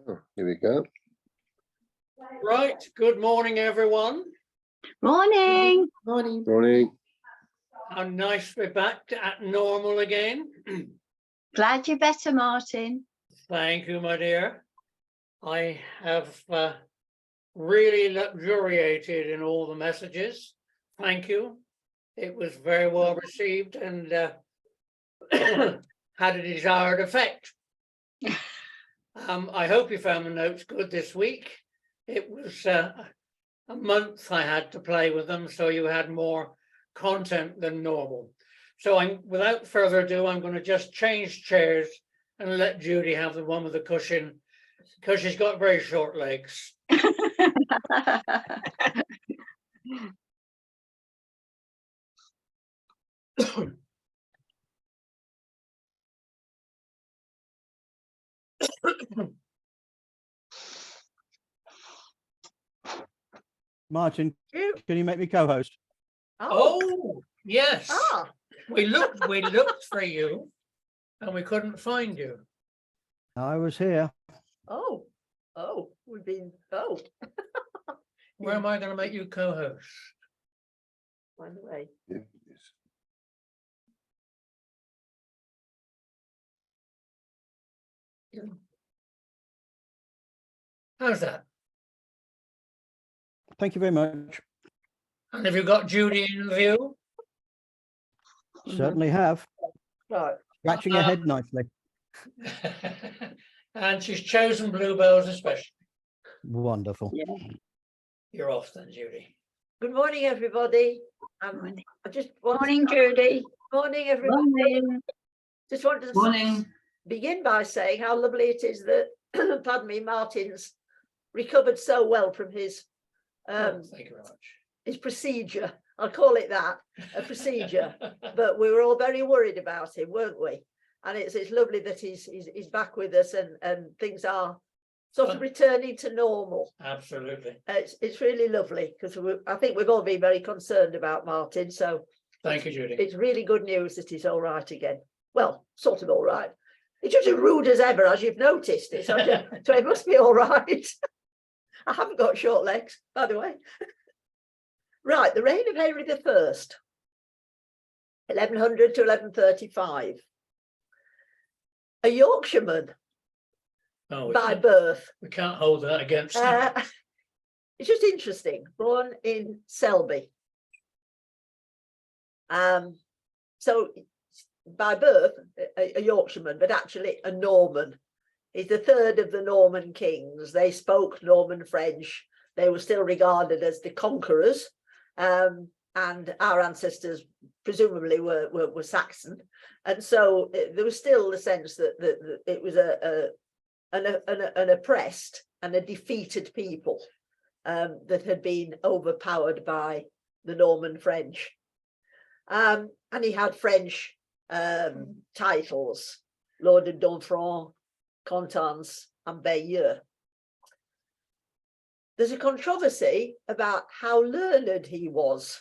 Oh, here we go. Right, good morning, everyone. Morning. Morning. Morning. How nice to be back at normal again. Glad you're better, Martin. Thank you, my dear. I have really luxuriated in all the messages. Thank you. It was very well received and had a desired effect. I hope you found the notes good this week. It was a month I had to play with them, so you had more content than normal. So without further ado, I'm going to just change chairs and let Judy have the one with the cushion, because she's got very short legs. Martin, can you make me co-host? Oh, yes. Ah, We looked for you and we couldn't find you. I was here. we've been, Where am I going to make you co-host? by the way. Yeah, How's that? Thank you very much. And have you got Judy in view? Certainly have. Right. Scratching ahead nicely. And she's chosen bluebells especially. Wonderful. Yeah. You're off then, Judy. Good morning, everybody. Morning. I just want Morning, Judy. morning, everybody. Morning. Just wanted to begin by saying how lovely it is that pardon me, Martin's recovered so well from his Thank you very much. his procedure. I'll call it that, a procedure. But we were all very worried about him, weren't we? And it's lovely that he's back with us and things are sort of returning to normal. Absolutely. It's really lovely because I think we've all been very concerned about Martin. So Thank you, Judy. it's really good news that he's all right again. Well, sort of all right. It's just as rude as ever, as you've noticed. So it must be all right. I haven't got short legs, by the way. Right, the reign of Henry I, 1100 to 1135. A Yorkshireman Oh, by birth. we can't hold that against him. It's just interesting. Born in Selby. So by birth, a Yorkshireman, but actually a Norman. He's the third of the Norman kings. They spoke Norman French. They were still regarded as the conquerors. And our ancestors presumably were Saxon. And so there was still the sense that it was an oppressed and a defeated people that had been overpowered by the Norman French. And he had French titles, Lord of Domfront, Constance, and Bayeux. There's a controversy about how learned he was,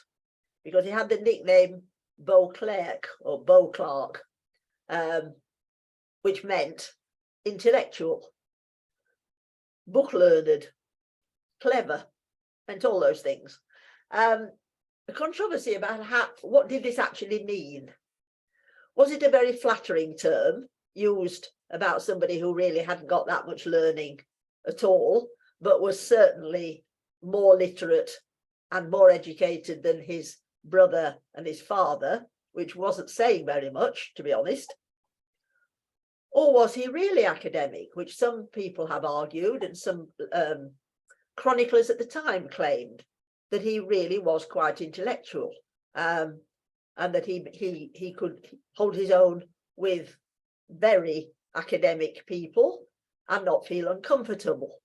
because he had the nickname Beauclerc or Beauclerk, which meant intellectual, book learned, clever, meant all those things. A controversy about what did this actually mean? Was it a very flattering term used about somebody who really hadn't got that much learning at all, but was certainly more literate and more educated than his brother and his father, which wasn't saying very much, to be honest? Or was he really academic, which some people have argued, and some chroniclers at the time claimed that he really was quite intellectual, and that he could hold his own with very academic people and not feel uncomfortable.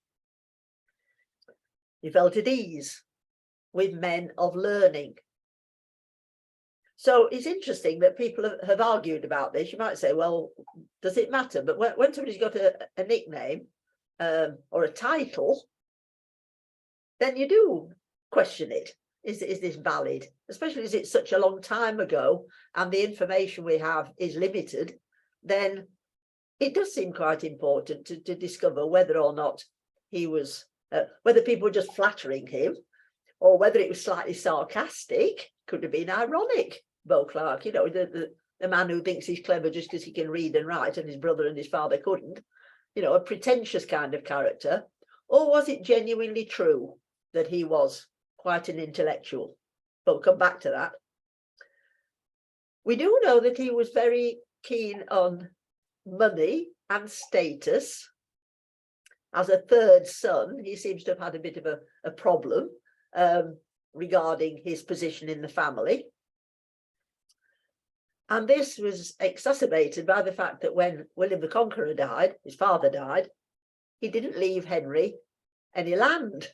He felt at ease with men of learning. So it's interesting that people have argued about this. You might say, well, does it matter? But when somebody's got a nickname or a title, then you do question it. Is this valid? Especially as it's such a long time ago and the information we have is limited, then it does seem quite important to discover whether or not he was, whether people were just flattering him, or whether it was slightly sarcastic. Could have been ironic. Beauclerk, you know, the man who thinks he's clever just because he can read and write, and his brother and his father couldn't, you know, a pretentious kind of character. Or was it genuinely true that he was quite an intellectual? But we'll come back to that. We do know that he was very keen on money and status. As a third son, he seems to have had a bit of a problem regarding his position in the family. And this was exacerbated by the fact that when William the Conqueror died, his father died, he didn't leave Henry any land,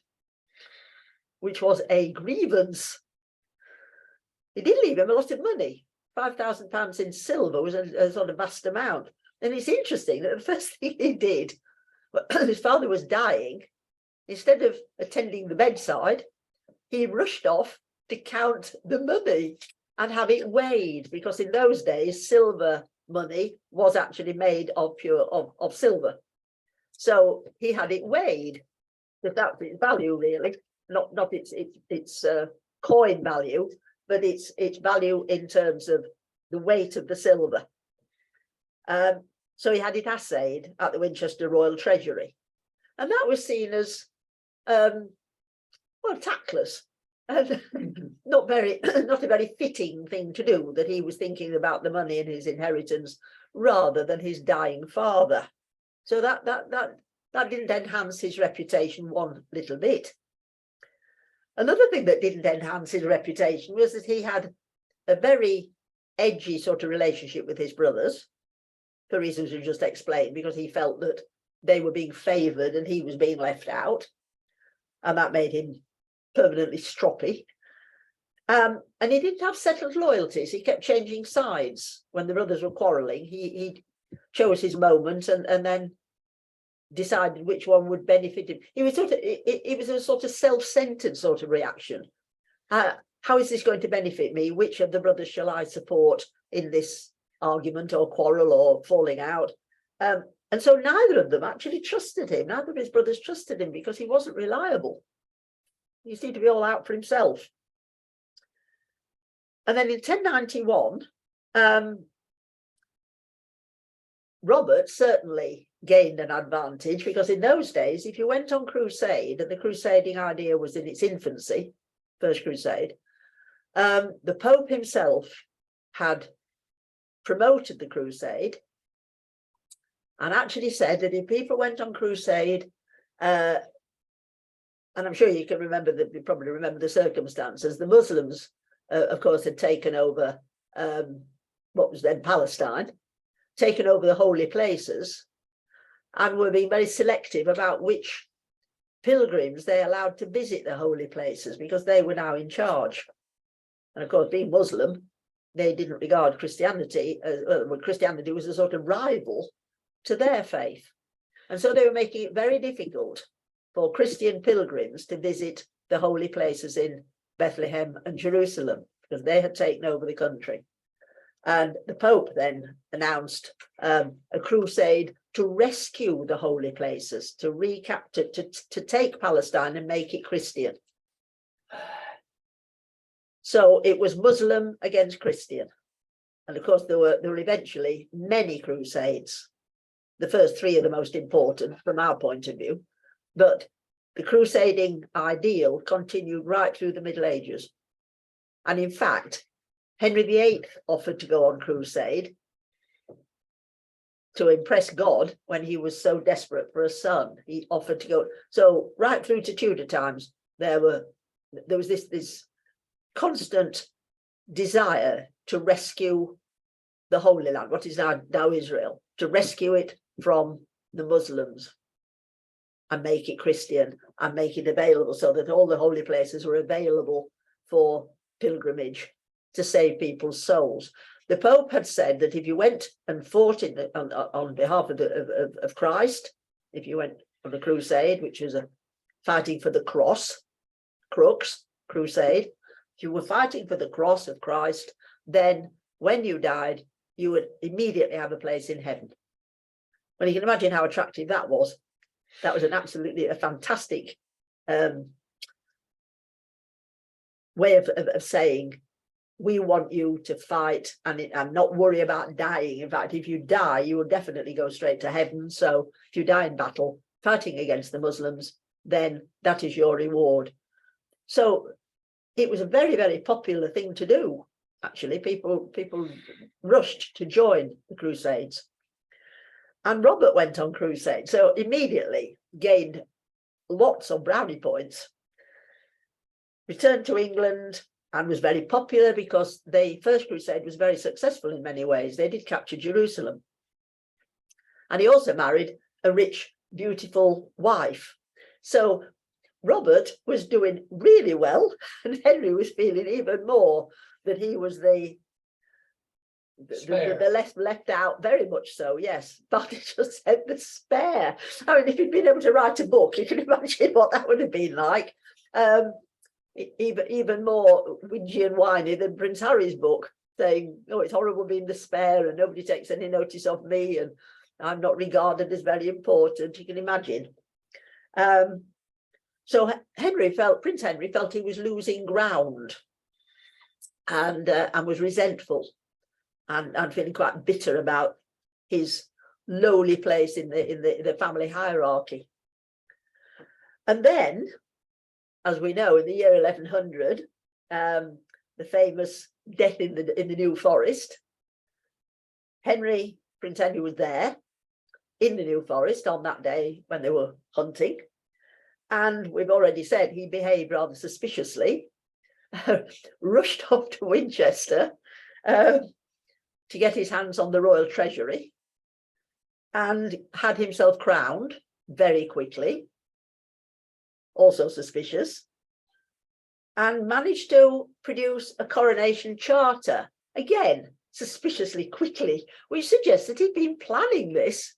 which was a grievance. He did leave him a lot of money. £5,000 in silver was a sort of vast amount. And it's interesting that the first thing he did, when his father was dying, instead of attending the bedside, he rushed off to count the money and have it weighed, because in those days silver money was actually made of silver. So he had it weighed, because that's its value really, not its coin value, but its value in terms of the weight of the silver. So he had it assayed at the Winchester Royal Treasury, and that was seen as well, tactless, and not a very fitting thing to do, that he was thinking about the money in his inheritance rather than his dying father. So that didn't enhance his reputation one little bit. Another thing that didn't enhance his reputation was that he had a very edgy sort of relationship with his brothers, for reasons we just explained, because he felt that they were being favoured and he was being left out, and that made him permanently stroppy. And he didn't have settled loyalties. He kept changing sides when the brothers were quarrelling. He chose his moment and then decided which one would benefit him. He was it was a sort of self-centered sort of reaction. How is this going to benefit me? Which of the brothers shall I support in this argument or quarrel or falling out? And so neither of them actually trusted him. Neither of his brothers trusted him because he wasn't reliable. He seemed to be all out for himself. And then in 1091, Robert certainly gained an advantage, because in those days, if you went on crusade, and the crusading idea was in its infancy, First Crusade, the Pope himself had promoted the crusade and actually said that if people went on crusade, and I'm sure you can remember that, you probably remember the circumstances, the Muslims, of course, had taken over what was then Palestine, taken over the holy places, and were being very selective about which pilgrims they allowed to visit the holy places, because they were now in charge. And of course, being Muslim, they didn't regard Christianity as, well, Christianity was a sort of rival to their faith. And so they were making it very difficult for Christian pilgrims to visit the holy places in Bethlehem and Jerusalem, because they had taken over the country. And the Pope then announced a crusade to rescue the holy places, to recapture, to take Palestine and make it Christian. So it was Muslim against Christian. And of course, there were eventually many crusades. The first three are the most important from our point of view. But the crusading ideal continued right through the Middle Ages. And in fact, Henry VIII offered to go on crusade to impress God when he was so desperate for a son. He offered to go. So right through to Tudor times, there was this constant desire to rescue the Holy Land, what is now Israel, to rescue it from the Muslims and make it Christian and make it available, so that all the holy places were available for pilgrimage to save people's souls. The Pope had said that if you went and fought on behalf of Christ, if you went on a crusade, which is a fighting for the crux crusade, if you were fighting for the cross of Christ, then when you died, you would immediately have a place in heaven. Well, you can imagine how attractive that was. That was a fantastic way of saying, we want you to fight and not worry about dying. In fact, if you die, you will definitely go straight to heaven. So if you die in battle, fighting against the Muslims, then that is your reward. So it was a very, very popular thing to do. Actually, people rushed to join the Crusades. And Robert went on crusade, so immediately gained lots of brownie points, returned to England, and was very popular because the First Crusade was very successful in many ways. They did capture Jerusalem. And he also married a rich, beautiful wife. So Robert was doing really well, and Henry was feeling even more that he was the left out, very much so, yes. But it just said the spare. I mean, if he'd been able to write a book, you can imagine what that would have been like. Even more whingy and whiny than Prince Harry's book, saying, oh, it's horrible being the spare and nobody takes any notice of me and I'm not regarded as very important. You can imagine. So Prince Henry felt he was losing ground and was resentful and feeling quite bitter about his lowly place in the family hierarchy. And then, as we know, in the year 1100, the famous death in the New Forest, Prince Henry was there in the New Forest on that day when they were hunting. And we've already said he behaved rather suspiciously, rushed off to Winchester to get his hands on the royal treasury, and had himself crowned very quickly, also suspicious, and managed to produce a coronation charter, again, suspiciously quickly, which suggests that he'd been planning this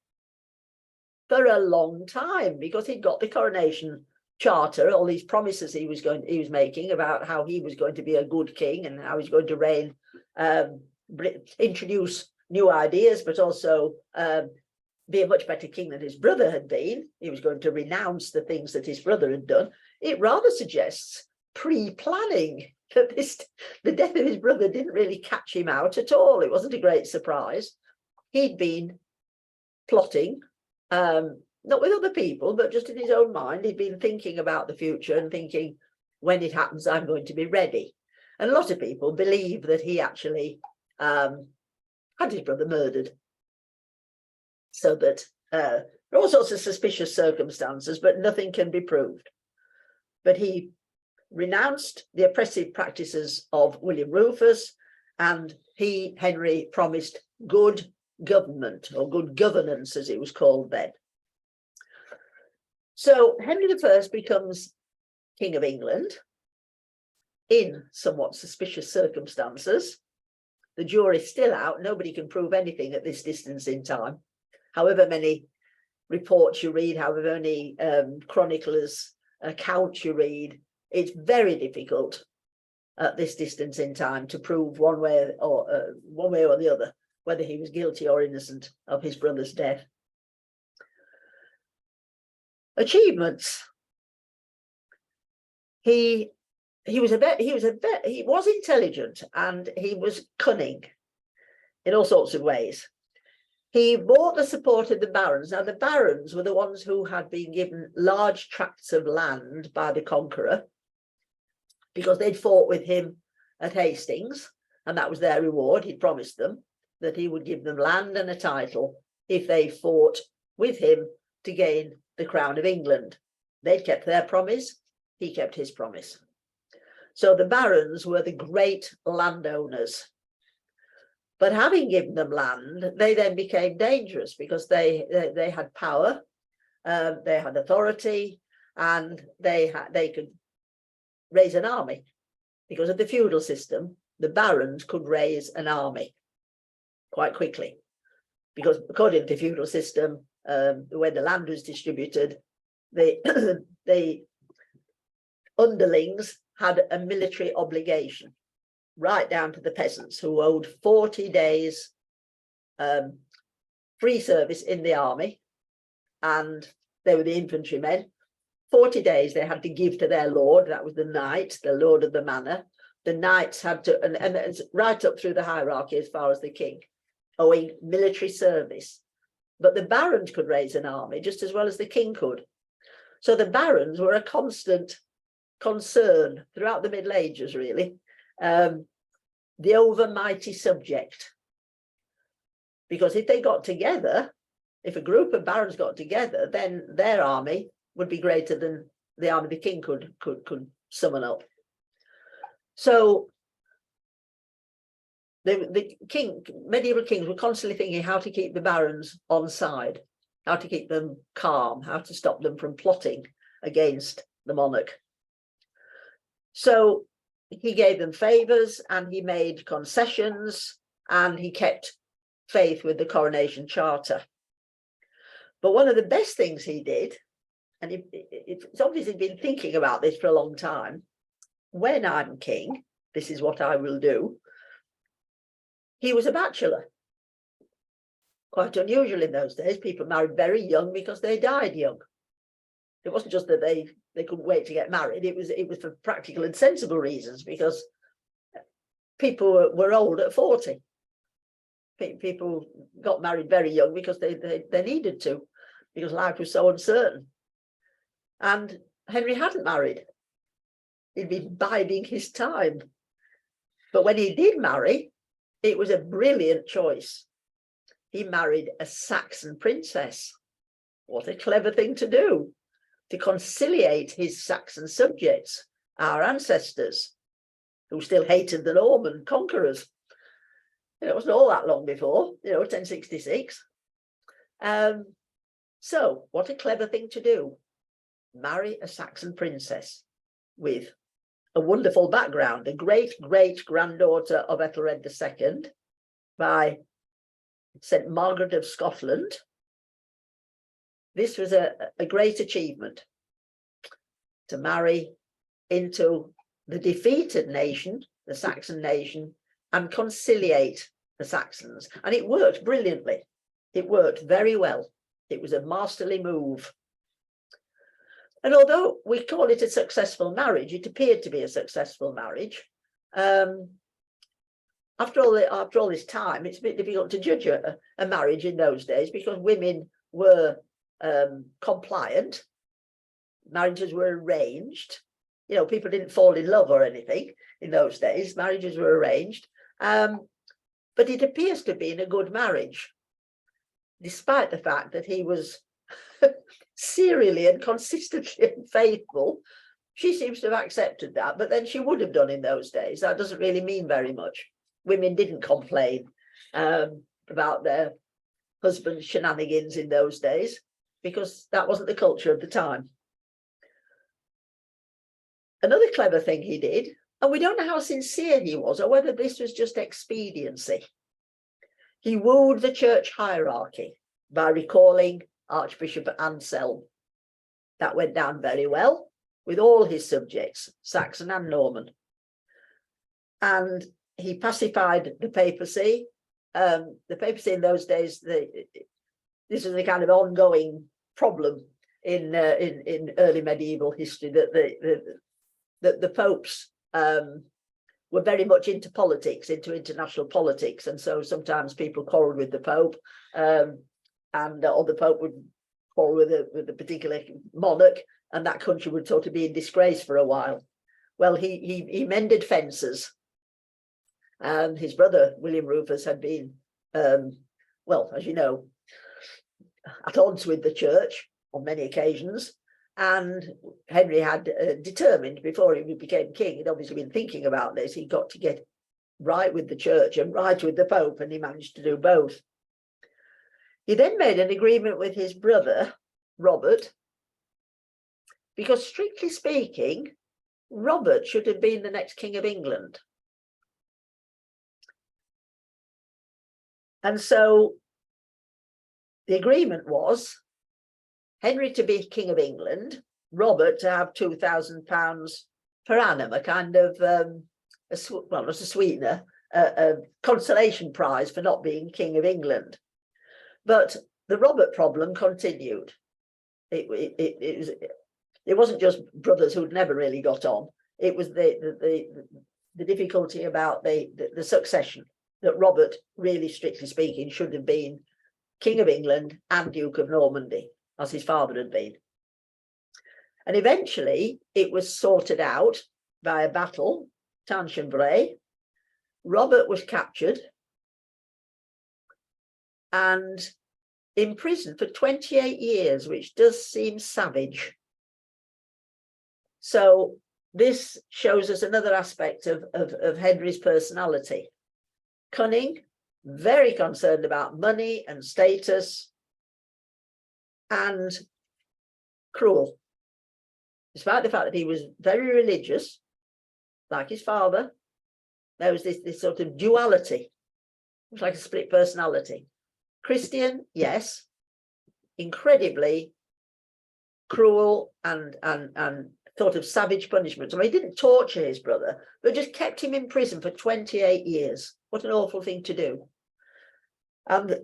for a long time, because he'd got the coronation charter, all these promises he was making about how he was going to be a good king and how he's going to reign, introduce new ideas, but also be a much better king than his brother had been. He was going to renounce the things that his brother had done. It rather suggests pre-planning, that the death of his brother didn't really catch him out at all. It wasn't a great surprise. He'd been plotting, not with other people, but just in his own mind. He'd been thinking about the future and thinking, when it happens, I'm going to be ready. And a lot of people believe that he actually had his brother murdered. So that there are all sorts of suspicious circumstances, but nothing can be proved. But he renounced the oppressive practices of William Rufus, and Henry, promised good government, or good governance as it was called then. So Henry I becomes King of England in somewhat suspicious circumstances. The jury's still out. Nobody can prove anything at this distance in time. However many reports you read, however many chroniclers' accounts you read, it's very difficult at this distance in time to prove one way or the other whether he was guilty or innocent of his brother's death. Achievements. He was intelligent, and he was cunning in all sorts of ways. He bought the support of the barons. Now, the barons were the ones who had been given large tracts of land by the conqueror, because they'd fought with him at Hastings, and that was their reward. He'd promised them that he would give them land and a title if they fought with him to gain the crown of England. They'd kept their promise, he kept his promise. So the barons were the great landowners. But having given them land, they then became dangerous, because they had power, they had authority, and they could raise an army. Because of the feudal system, the barons could raise an army quite quickly. Because according to the feudal system, when the land was distributed, the underlings had a military obligation, right down to the peasants, who owed 40 days free service in the army, and they were the infantrymen. 40 days they had to give to their lord, that was the knight, the lord of the manor. The knights had to, and it's right up through the hierarchy as far as the king, owing military service. But the barons could raise an army just as well as the king could. So the barons were a constant concern throughout the Middle Ages, really. The overmighty subject. Because if they got together, if a group of barons got together, then their army would be greater than the army the king could summon up. So medieval kings were constantly thinking how to keep the barons on side, how to keep them calm, how to stop them from plotting against the monarch. So he gave them favors and he made concessions and he kept faith with the coronation charter. But one of the best things he did, and it's obviously been thinking about this for a long time, when I'm king, this is what I will do. He was a bachelor. Quite unusual in those days. People married very young because they died young. It wasn't just that they couldn't wait to get married. It was for practical and sensible reasons, because people were old at 40. People got married very young because they needed to, because life was so uncertain. And Henry hadn't married. He'd been biding his time. But when he did marry, it was a brilliant choice. He married a Saxon princess. What a clever thing to do, to conciliate his Saxon subjects, our ancestors, who still hated the Norman conquerors. It wasn't all that long before, 1066. So what a clever thing to do. Marry a Saxon princess with a wonderful background, a great-great-granddaughter of Ethelred II by St. Margaret of Scotland. This was a great achievement, to marry into the defeated nation, the Saxon nation, and conciliate the Saxons. And it worked brilliantly. It worked very well. It was a masterly move. And although we call it a successful marriage, it appeared to be a successful marriage. After all this time, it's a bit difficult to judge a marriage in those days, because women were compliant. Marriages were arranged. People didn't fall in love or anything in those days. Marriages were arranged. But it appears to have been a good marriage, despite the fact that he was serially and consistently unfaithful. She seems to have accepted that, but then she would have done in those days. That doesn't really mean very much. Women didn't complain about their husband's shenanigans in those days, because that wasn't the culture of the time. Another clever thing he did, and we don't know how sincere he was, or whether this was just expediency. He wooed the church hierarchy by recalling Archbishop Anselm. That went down very well with all his subjects, Saxon and Norman. And he pacified the papacy. The papacy in those days, this was a kind of ongoing problem in early medieval history, that the popes were very much into politics, into international politics, and so sometimes people quarreled with the pope, or the pope would quarrel with a particular monarch, and that country would sort of be in disgrace for a while. Well, he mended fences, and his brother William Rufus had been, well, as you know, at odds with the church on many occasions. And Henry had determined, before he became king, he'd obviously been thinking about this, he got to get right with the church and right with the Pope, and he managed to do both. He then made an agreement with his brother, Robert, because strictly speaking, Robert should have been the next King of England. And so the agreement was Henry to be King of England, Robert to have £2,000 per annum, a kind of, not a sweetener, a consolation prize for not being King of England. But the Robert problem continued. It wasn't just brothers who'd never really got on. It was the difficulty about the succession, that Robert, really strictly speaking, should have been King of England and Duke of Normandy, as his father had been. And eventually it was sorted out by a battle, Tanchambray. Robert was captured and imprisoned for 28 years, which does seem savage. So this shows us another aspect of Henry's personality. Cunning, very concerned about money and status, and cruel. Despite the fact that he was very religious, like his father, there was this sort of duality. It was like a split personality. Christian, yes, incredibly cruel and sort of savage punishment. I mean, he didn't torture his brother, but just kept him in prison for 28 years. What an awful thing to do. And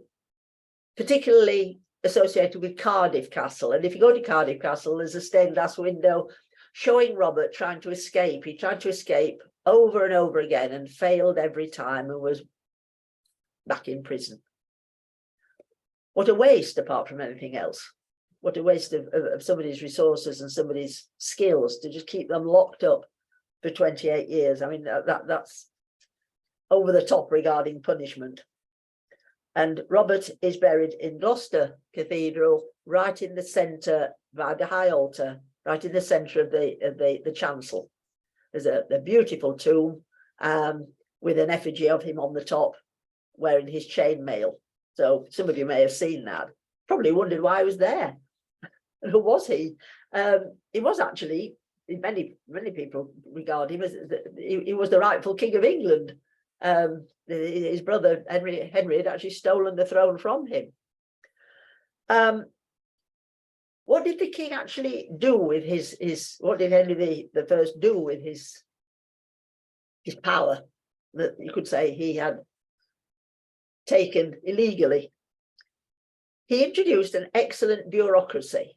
particularly associated with Cardiff Castle. And if you go to Cardiff Castle, there's a stained glass window showing Robert trying to escape. He tried to escape over and over again and failed every time and was back in prison. What a waste, apart from anything else. What a waste of somebody's resources and somebody's skills to just keep them locked up for 28 years. I mean, that's over the top regarding punishment. And Robert is buried in Gloucester Cathedral, right in the centre, by the high altar, right in the centre of the chancel. There's a beautiful tomb with an effigy of him on the top, wearing his chainmail. So some of you may have seen that. Probably wondered why he was there. Who was he? He was actually, many people regard him as he was the rightful King of England. His brother Henry had actually stolen the throne from him. What did the king actually do with his what did Henry the First do with his power that you could say he had taken illegally? He introduced an excellent bureaucracy.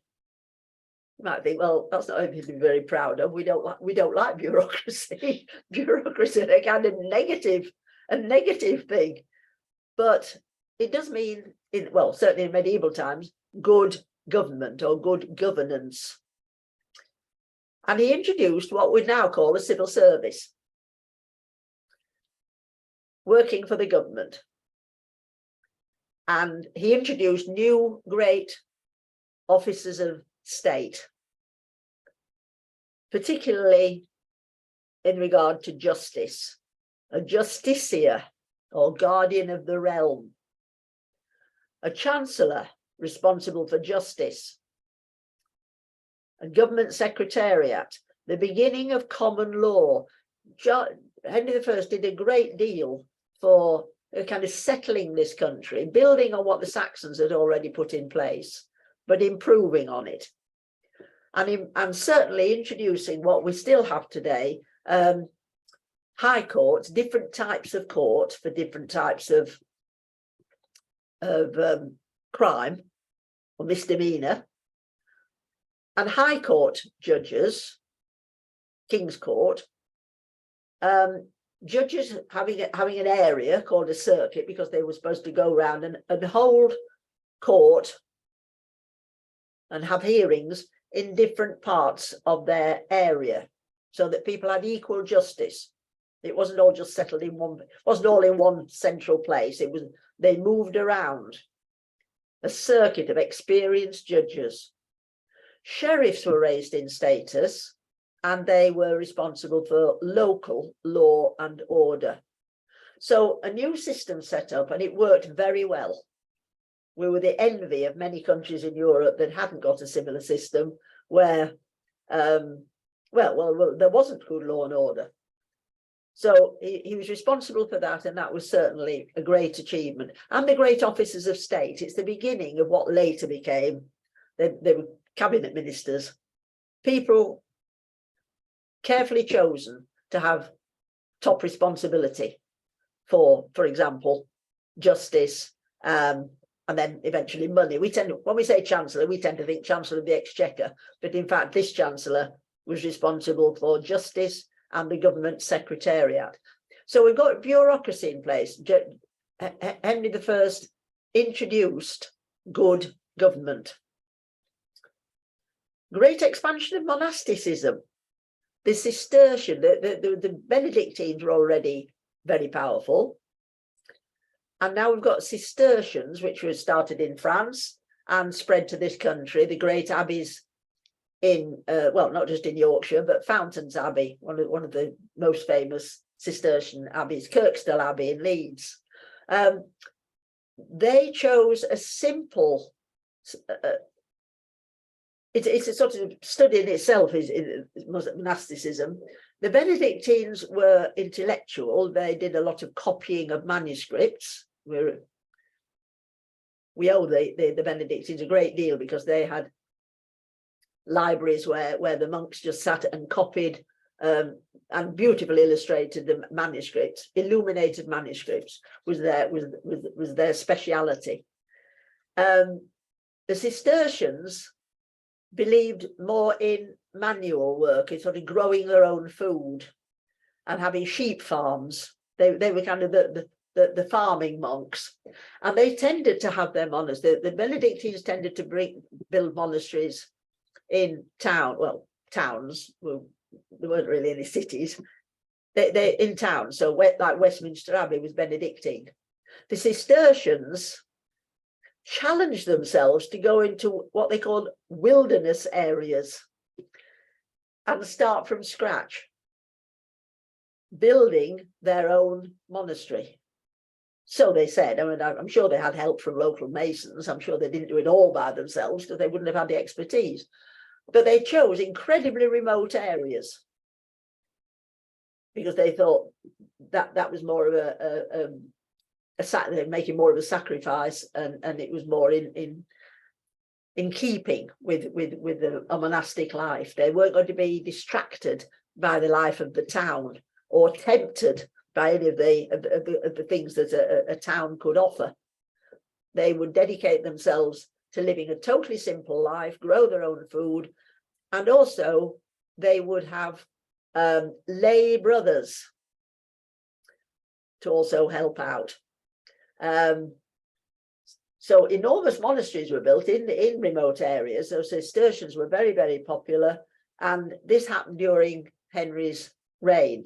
You might think, well, that's not anything to be very proud of. We don't like bureaucracy. Bureaucracy is a kind of negative thing, but it does mean, certainly in medieval times, good government or good governance. And he introduced what we now call a civil service, working for the government. And he introduced new great officers of state, particularly in regard to justice. A justiciar, or guardian of the realm. A chancellor, responsible for justice. A government secretariat, the beginning of common law. Henry I did a great deal for kind of settling this country, building on what the Saxons had already put in place, but improving on it. And certainly introducing what we still have today, high courts, different types of court for different types of crime or misdemeanor, and high court judges, King's Court, judges having an area called a circuit, because they were supposed to go around and hold court and have hearings in different parts of their area, so that people had equal justice. It wasn't all just settled in one, wasn't all in one central place. It was, they moved around. A circuit of experienced judges. Sheriffs were raised in status, and they were responsible for local law and order. So a new system set up, and it worked very well. We were the envy of many countries in Europe that hadn't got a similar system, where, there wasn't good law and order. So he was responsible for that, and that was certainly a great achievement. And the great officers of state, it's the beginning of what later became, they were cabinet ministers, people carefully chosen to have top responsibility for example, justice, and then eventually money. When we say Chancellor, we tend to think Chancellor of the Exchequer, but in fact, this Chancellor was responsible for justice and the government secretariat. So we've got bureaucracy in place. Henry I introduced good government. Great expansion of monasticism. The Cistercian, the Benedictines were already very powerful. And now we've got Cistercians, which was started in France and spread to this country, the great abbeys in, well, not just in Yorkshire, but Fountains Abbey, one of the most famous Cistercian abbeys, Kirkstall Abbey in Leeds. They chose a simple, it's a sort of study in itself, is monasticism. The Benedictines were intellectual. They did a lot of copying of manuscripts. We owe the Benedictines a great deal because they had libraries where the monks just sat and copied and beautifully illustrated the manuscripts. Illuminated manuscripts was their speciality. The Cistercians believed more in manual work, in sort of growing their own food and having sheep farms. They were kind of the farming monks, and they tended to have their monasteries. The Benedictines tended to build monasteries in towns. Well, there weren't really any cities. They in towns. So like Westminster Abbey was Benedictine. The Cistercians challenged themselves to go into what they called wilderness areas and start from scratch, building their own monastery. So they said. I mean, I'm sure they had help from local masons. I'm sure they didn't do it all by themselves because they wouldn't have had the expertise. But they chose incredibly remote areas because they thought that was more of making more of a sacrifice, and it was more in keeping with a monastic life. They weren't going to be distracted by the life of the town or tempted by any of the things that a town could offer. They would dedicate themselves to living a totally simple life, grow their own food, and also they would have lay brothers to also help out. So enormous monasteries were built in remote areas. Those Cistercians were very, very popular, and this happened during Henry's reign.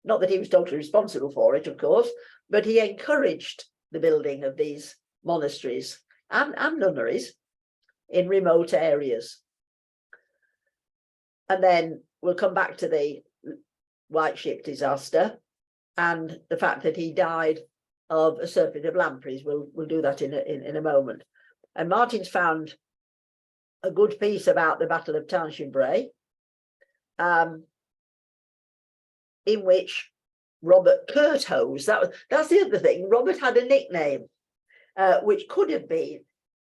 Not that he was totally responsible for it, of course, but he encouraged the building of these monasteries and nunneries in remote areas. And then we'll come back to the White Ship disaster and the fact that he died of a surfeit of lampreys. We'll do that in a moment. And Martin's found a good piece about the Battle of Tinchebray, in which Robert Curthose, that's the other thing. Robert had a nickname, which could have been.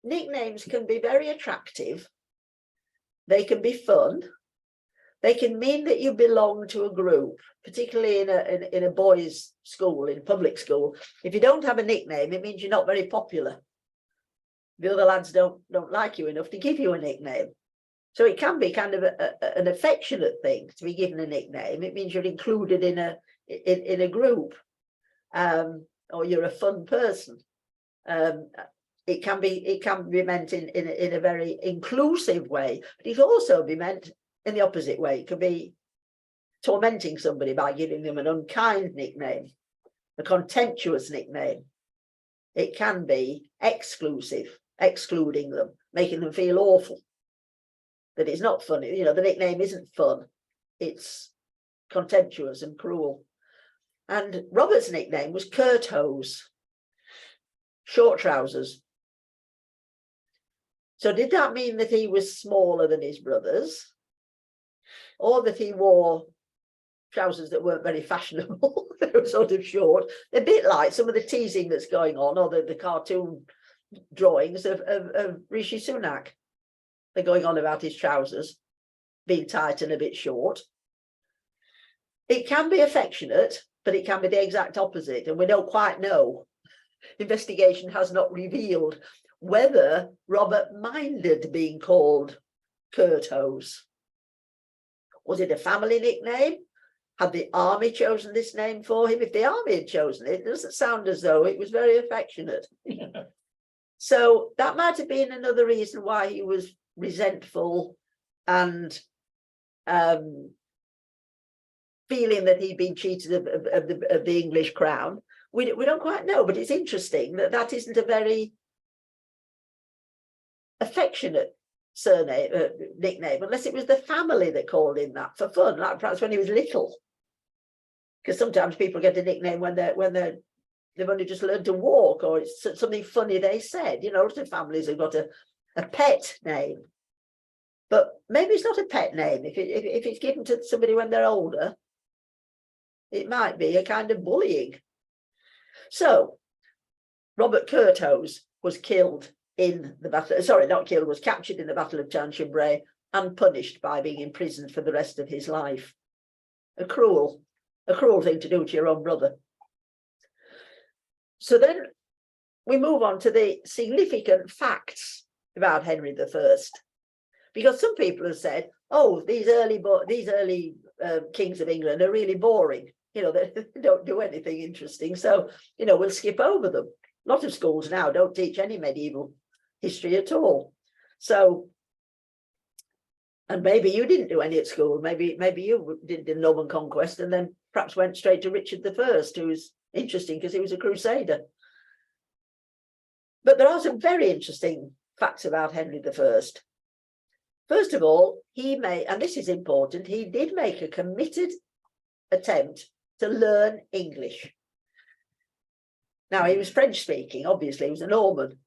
Nicknames can be very attractive. They can be fun. They can mean that you belong to a group, particularly in a boys' school, in public school. If you don't have a nickname, it means you're not very popular. The other lads don't like you enough to give you a nickname. So it can be kind of an affectionate thing to be given a nickname. It means you're included in a group, or you're a fun person. It can be meant in a very inclusive way, but it can also be meant in the opposite way. It could be tormenting somebody by giving them an unkind nickname, a contemptuous nickname. It can be exclusive, excluding them, making them feel awful, that it's not funny. You know, the nickname isn't fun. It's contemptuous and cruel. And Robert's nickname was Curthose, short trousers. So did that mean that he was smaller than his brothers? Or that he wore trousers that weren't very fashionable? They were sort of short, a bit like some of the teasing that's going on, or the cartoon drawings of Rishi Sunak. They're going on about his trousers being tight and a bit short. It can be affectionate, but it can be the exact opposite, and we don't quite know investigation has not revealed whether Robert minded being called Curthose. Was it a family nickname? Had the army chosen this name for him? If the army had chosen it, it doesn't sound as though it was very affectionate. So that might have been another reason why he was resentful and feeling that he'd been cheated of the English crown. We don't quite know, but it's interesting that that isn't a very affectionate surname, nickname, unless it was the family that called him that for fun, like perhaps when he was little. Because sometimes people get a nickname when they've only just learned to walk, or it's something funny they said. You know, lots of families have got a pet name, but maybe it's not a pet name. If it's given to somebody when they're older, it might be a kind of bullying. So Robert Curthose was killed in the battle, sorry, not killed, was captured in the Battle of Chanchabray and punished by being imprisoned for the rest of his life. A cruel thing to do to your own brother. So then we move on to the significant facts about Henry I, because some people have said, oh, these early kings of England are really boring. You know, they don't do anything interesting. So, you know, we'll skip over them. A lot of schools now don't teach any medieval history at all. So, and maybe you didn't do any at school. Maybe you did the Norman Conquest and then perhaps went straight to Richard I, who was interesting because he was a crusader. But there are some very interesting facts about Henry I. First of all, he made, and this is important, he did make a committed attempt to learn English. Now, he was French speaking, obviously, he was a Norman.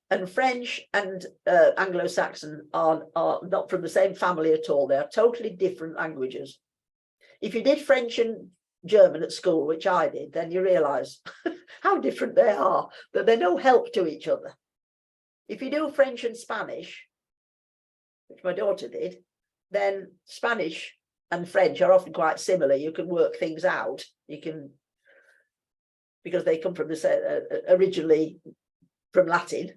And French and Anglo-Saxon are not from the same family at all. They are totally different languages. If you did French and German at school, which I did, then you realise how different they are, that they're no help to each other. If you do French and Spanish, which my daughter did, then Spanish and French are often quite similar. You can work things out. You can, because they come from the originally from Latin,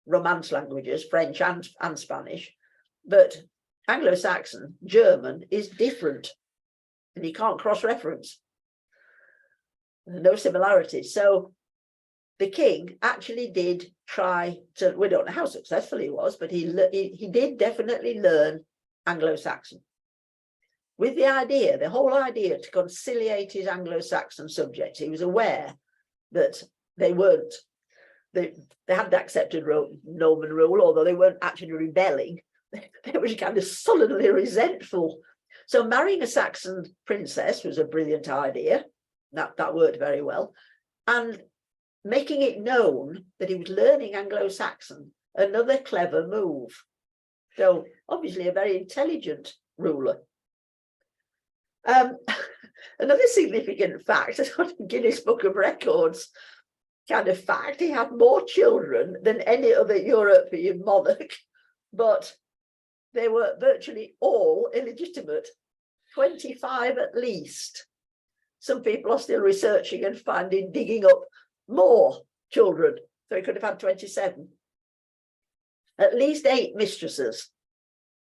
Romance languages, French and Spanish, but Anglo-Saxon, German is different, and you can't cross-reference. No similarities. So the king actually did try to, we don't know how successful he was, but he did definitely learn Anglo-Saxon with the idea, the whole idea to conciliate his Anglo-Saxon subjects. He was aware that they weren't, they hadn't accepted Norman rule, although they weren't actually rebelling. They were kind of sullenly resentful. So marrying a Saxon princess was a brilliant idea. That worked very well. And making it known that he was learning Anglo-Saxon, another clever move. So obviously a very intelligent ruler. Another significant fact, a sort of Guinness Book of Records kind of fact, he had more children than any other European monarch, but they were virtually all illegitimate, 25 at least. Some people are still researching and digging up more children, so he could have had 27. At least 8 mistresses.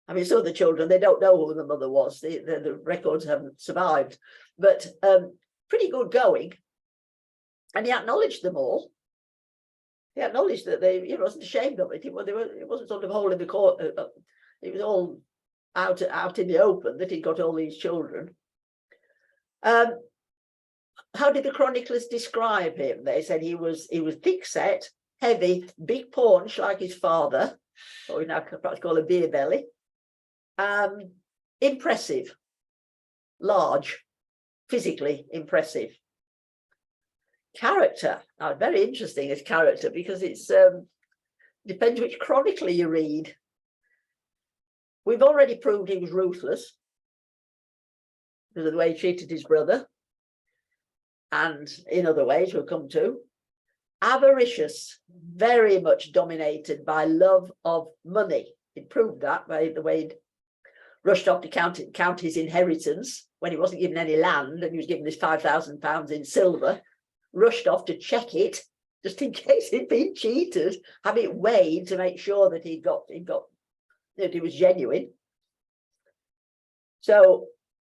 I mean, some of the children, they don't know who the mother was. The records haven't survived, but pretty good going. And he acknowledged them all. He acknowledged that he wasn't ashamed of it. It wasn't sort of holding the court. It was all out in the open that he got all these children. How did the chroniclers describe him? They said he was thick set, heavy, big paunch like his father, or we now perhaps call a beer belly. Impressive, large, physically impressive. Character, now very interesting as character, because it's depends which chronicler you read. We've already proved he was ruthless because of the way he treated his brother, and in other ways we'll come to. Avaricious, very much dominated by love of money. He proved that by the way he'd rushed off to count his inheritance when he wasn't given any land, and he was given this £5,000 in silver. Rushed off to check it just in case he'd been cheated, have it weighed to make sure that that it was genuine. So,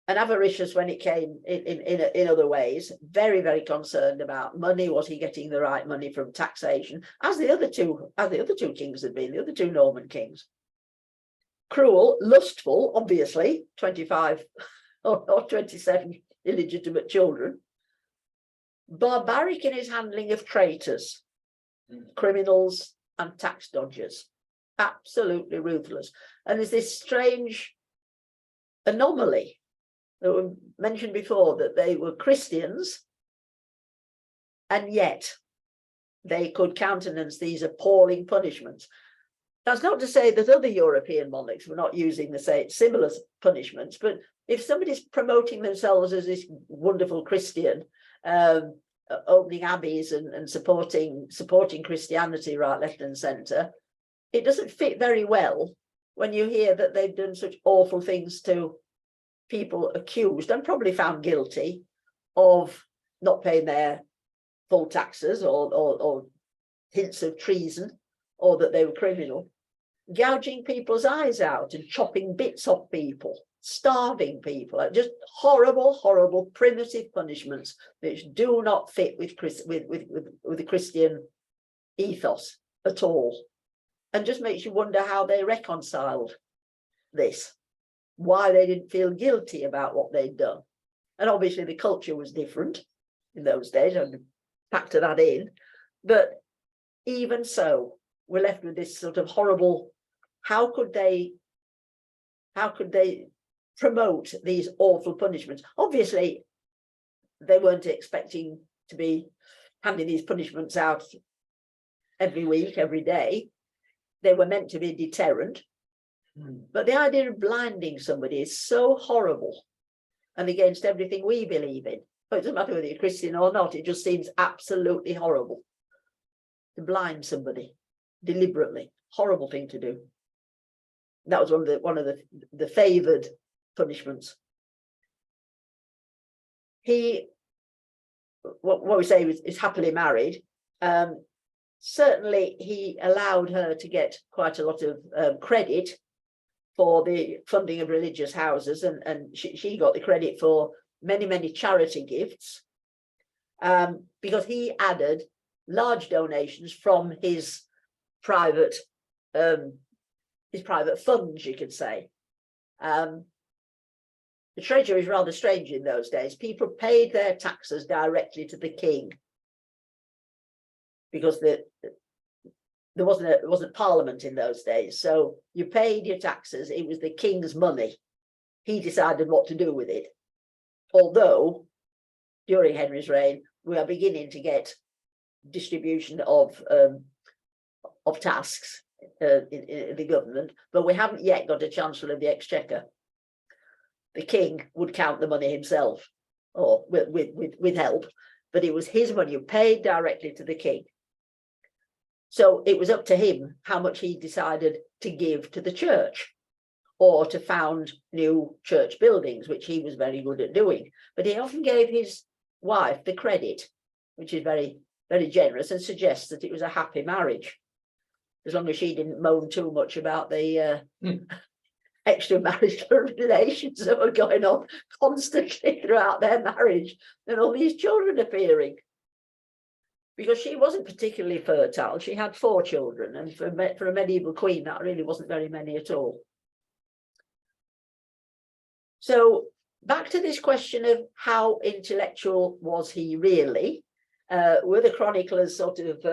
and avaricious when it came in other ways, very, very concerned about money. Was he getting the right money from taxation? As the other two kings had been, the other two Norman kings. Cruel, lustful, obviously, 25 or 27 illegitimate children. Barbaric in his handling of traitors, criminals and tax dodgers. Absolutely ruthless. And there's this strange anomaly that we mentioned before, that they were Christians and yet they could countenance these appalling punishments. That's not to say that other European monarchs were not using the same similar punishments, but if somebody's promoting themselves as this wonderful Christian, opening abbeys and supporting Christianity right, left and centre, it doesn't fit very well when you hear that they've done such awful things to people accused and probably found guilty of not paying their full taxes or hints of treason, or that they were criminal, gouging people's eyes out and chopping bits off people, starving people, just horrible, horrible, primitive punishments which do not fit with the Christian ethos at all, and just makes you wonder how they reconciled this, why they didn't feel guilty about what they'd done. And obviously the culture was different in those days, and factor that in, but even so, we're left with this sort of horrible, how could they promote these awful punishments? Obviously, they weren't expecting to be handing these punishments out every week, every day. They were meant to be deterrent. But the idea of blinding somebody is so horrible and against everything we believe in. But it doesn't matter whether you're Christian or not, it just seems absolutely horrible to blind somebody deliberately. Horrible thing to do. That was one of the favoured punishments. What we say is happily married. Certainly he allowed her to get quite a lot of credit for the funding of religious houses, and she got the credit for many touchy gifts, because he added large donations from his private funds, you could say. The treasury is rather strange in those days. People paid their taxes directly to the king, because there wasn't parliament in those days. So you paid your taxes, it was the king's money. He decided what to do with it. Although during Henry's reign, we are beginning to get distribution of tasks in the government, but we haven't yet got a Chancellor of the Exchequer. The king would count the money himself, or with help, but it was his money, paid directly to the king. So it was up to him how much he decided to give to the church, or to found new church buildings, which he was very good at doing. But he often gave his wife the credit, which is very, very generous, and suggests that it was a happy marriage, as long as she didn't moan too much about the extramarital relations that were going on constantly throughout their marriage, and all these children appearing. Because she wasn't particularly fertile. She had 4 children, and for a medieval queen, that really wasn't very many at all. So back to this question of how intellectual was he really? Were the chroniclers sort of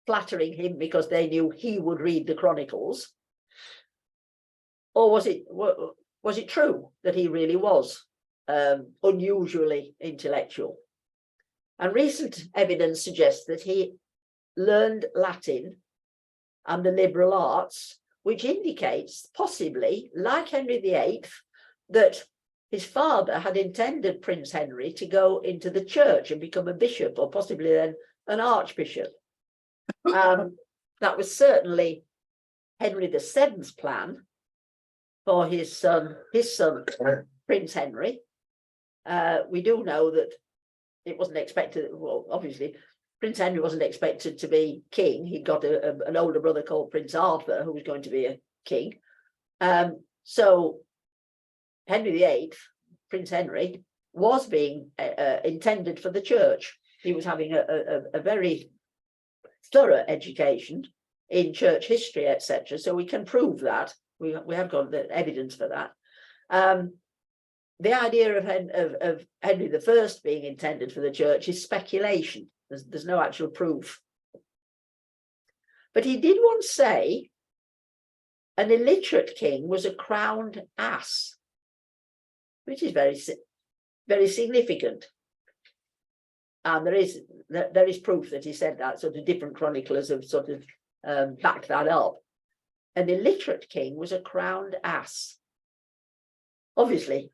flattering him because they knew he would read the chronicles? Or was it true that he really was unusually intellectual? And recent evidence suggests that he learned Latin and the liberal arts, which indicates, possibly, like Henry VIII, that his father had intended Prince Henry to go into the church and become a bishop, or possibly then an archbishop. That was certainly Henry VII's plan for his son, Prince Henry. We do know that it wasn't expected, well, obviously, Prince Henry wasn't expected to be king. He got an older brother called Prince Arthur, who was going to be a king. So Henry VIII, Prince Henry, was being intended for the church. He was having a very thorough education in church history, etc. So we can prove that. We have got the evidence for that. The idea of Henry I being intended for the church is speculation. There's no actual proof. But he did once say an illiterate king was a crowned ass, which is very significant. And there is proof that he said that. Sort of different chroniclers have sort of backed that up. An illiterate king was a crowned ass. Obviously,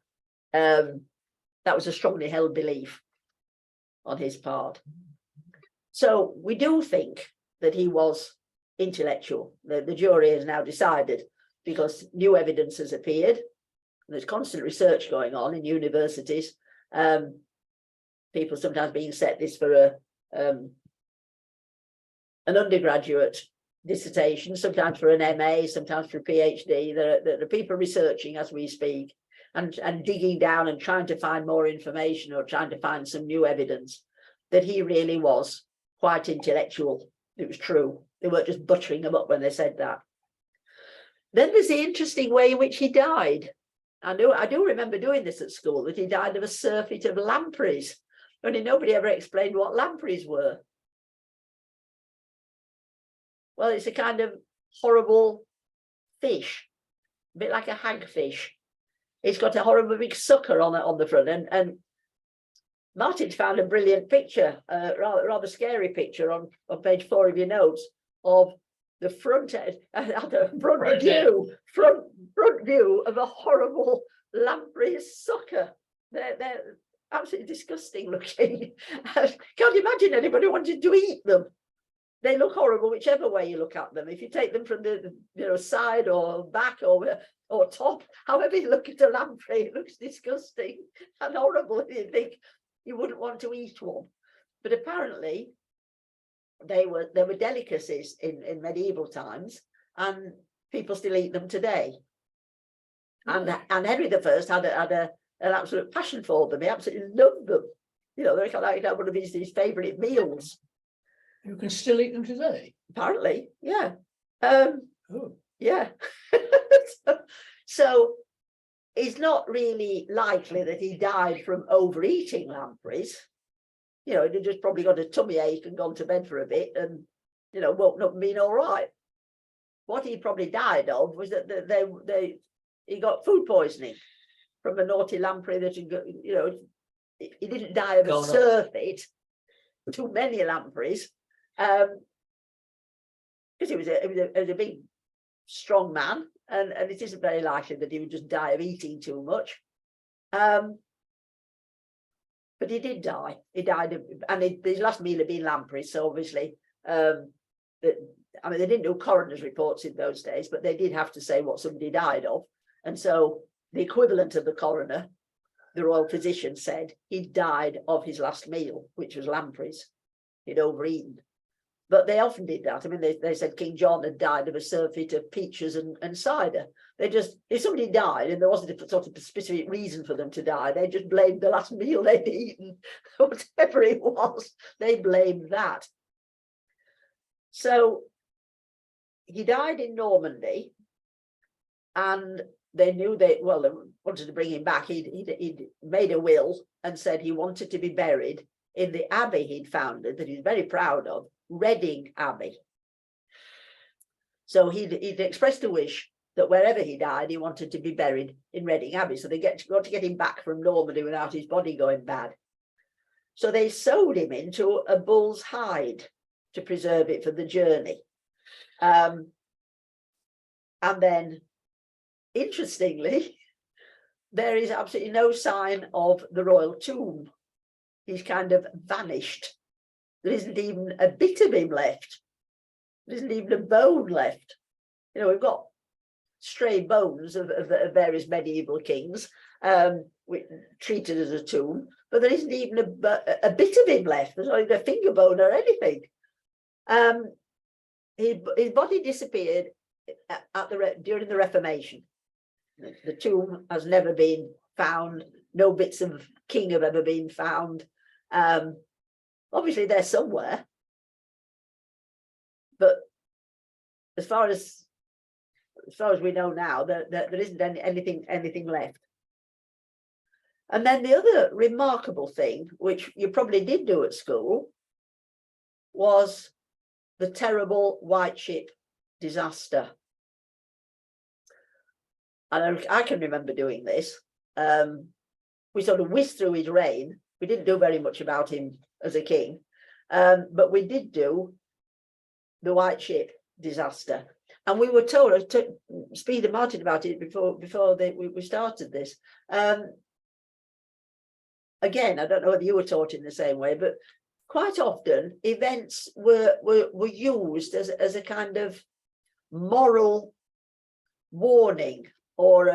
that was a strongly held belief on his part. So we do think that he was intellectual. The jury has now decided, because new evidence has appeared. There's constant research going on in universities. People sometimes being set this for an undergraduate dissertation, sometimes for an MA, sometimes for a PhD. There are people researching as we speak and digging down and trying to find more information or trying to find some new evidence that he really was quite intellectual. It was true. They weren't just buttering him up when they said that. Then there's the interesting way in which he died. I do remember doing this at school, that he died of a surfeit of lampreys. Only nobody ever explained what lampreys were. Well, it's a kind of horrible fish, a bit like a hagfish. It's got a horrible big sucker on the front, and Martin's found a brilliant picture, rather scary picture on page 4 of your notes of the front view of a horrible lamprey sucker. They're absolutely disgusting looking. Can't imagine anybody wanting to eat them. They look horrible whichever way you look at them. If you take them from the side or back or top, however you look at a lamprey, it looks disgusting and horrible. You think you wouldn't want to eat one. But apparently there were delicacies in medieval times, and people still eat them today. And Henry I had an absolute passion for them. He absolutely loved them. They're like one of his favourite meals. You can still eat them today. Apparently, yeah. Oh. Yeah. So it's not really likely that he died from overeating lampreys. He'd just probably got a tummy ache and gone to bed for a bit and, woken up and been all right. What he probably died of was that he got food poisoning from a naughty lamprey that he didn't die of a surfeit. Too many lampreys. Because he was a big, strong man, and it isn't very likely that he would just die of eating too much. But he did die. He died of, and his last meal had been lampreys. So obviously, they didn't do coroner's reports in those days, but they did have to say what somebody died of. And so the equivalent of the coroner, the royal physician, said he died of his last meal, which was lampreys. He'd overeaten. But they often did that. They said King John had died of a surfeit of peaches and cider. If somebody died and there wasn't a sort of specific reason for them to die, they just blamed the last meal they'd eaten, whatever it was, they blamed that. So he died in Normandy, and they knew they wanted to bring him back. He'd made a will and said he wanted to be buried in the abbey he'd founded, that he's very proud of, Reading Abbey. So he'd expressed a wish that wherever he died, he wanted to be buried in Reading Abbey. So they got to get him back from Normandy without his body going bad. So they sewed him into a bull's hide to preserve it for the journey. And then, interestingly, there is absolutely no sign of the royal tomb. He's kind of vanished. There isn't even a bit of him left. There isn't even a bone left. We've got stray bones of various medieval kings treated as a tomb, but there isn't even a bit of him left. There's not even a finger bone or anything. His body disappeared during the Reformation. The tomb has never been found. No bits of king have ever been found. Obviously, they're somewhere, but as far as we know now, there isn't anything left. And then the other remarkable thing, which you probably did do at school, was the terrible White Ship disaster. And I can remember doing this. We sort of whizzed through his reign. We didn't do very much about him as a king, but we did do the White Ship disaster. And we were told, I told Speed and Martin about it before we started this. Again, I don't know whether you were taught in the same way, but quite often events were used as a kind of moral warning, or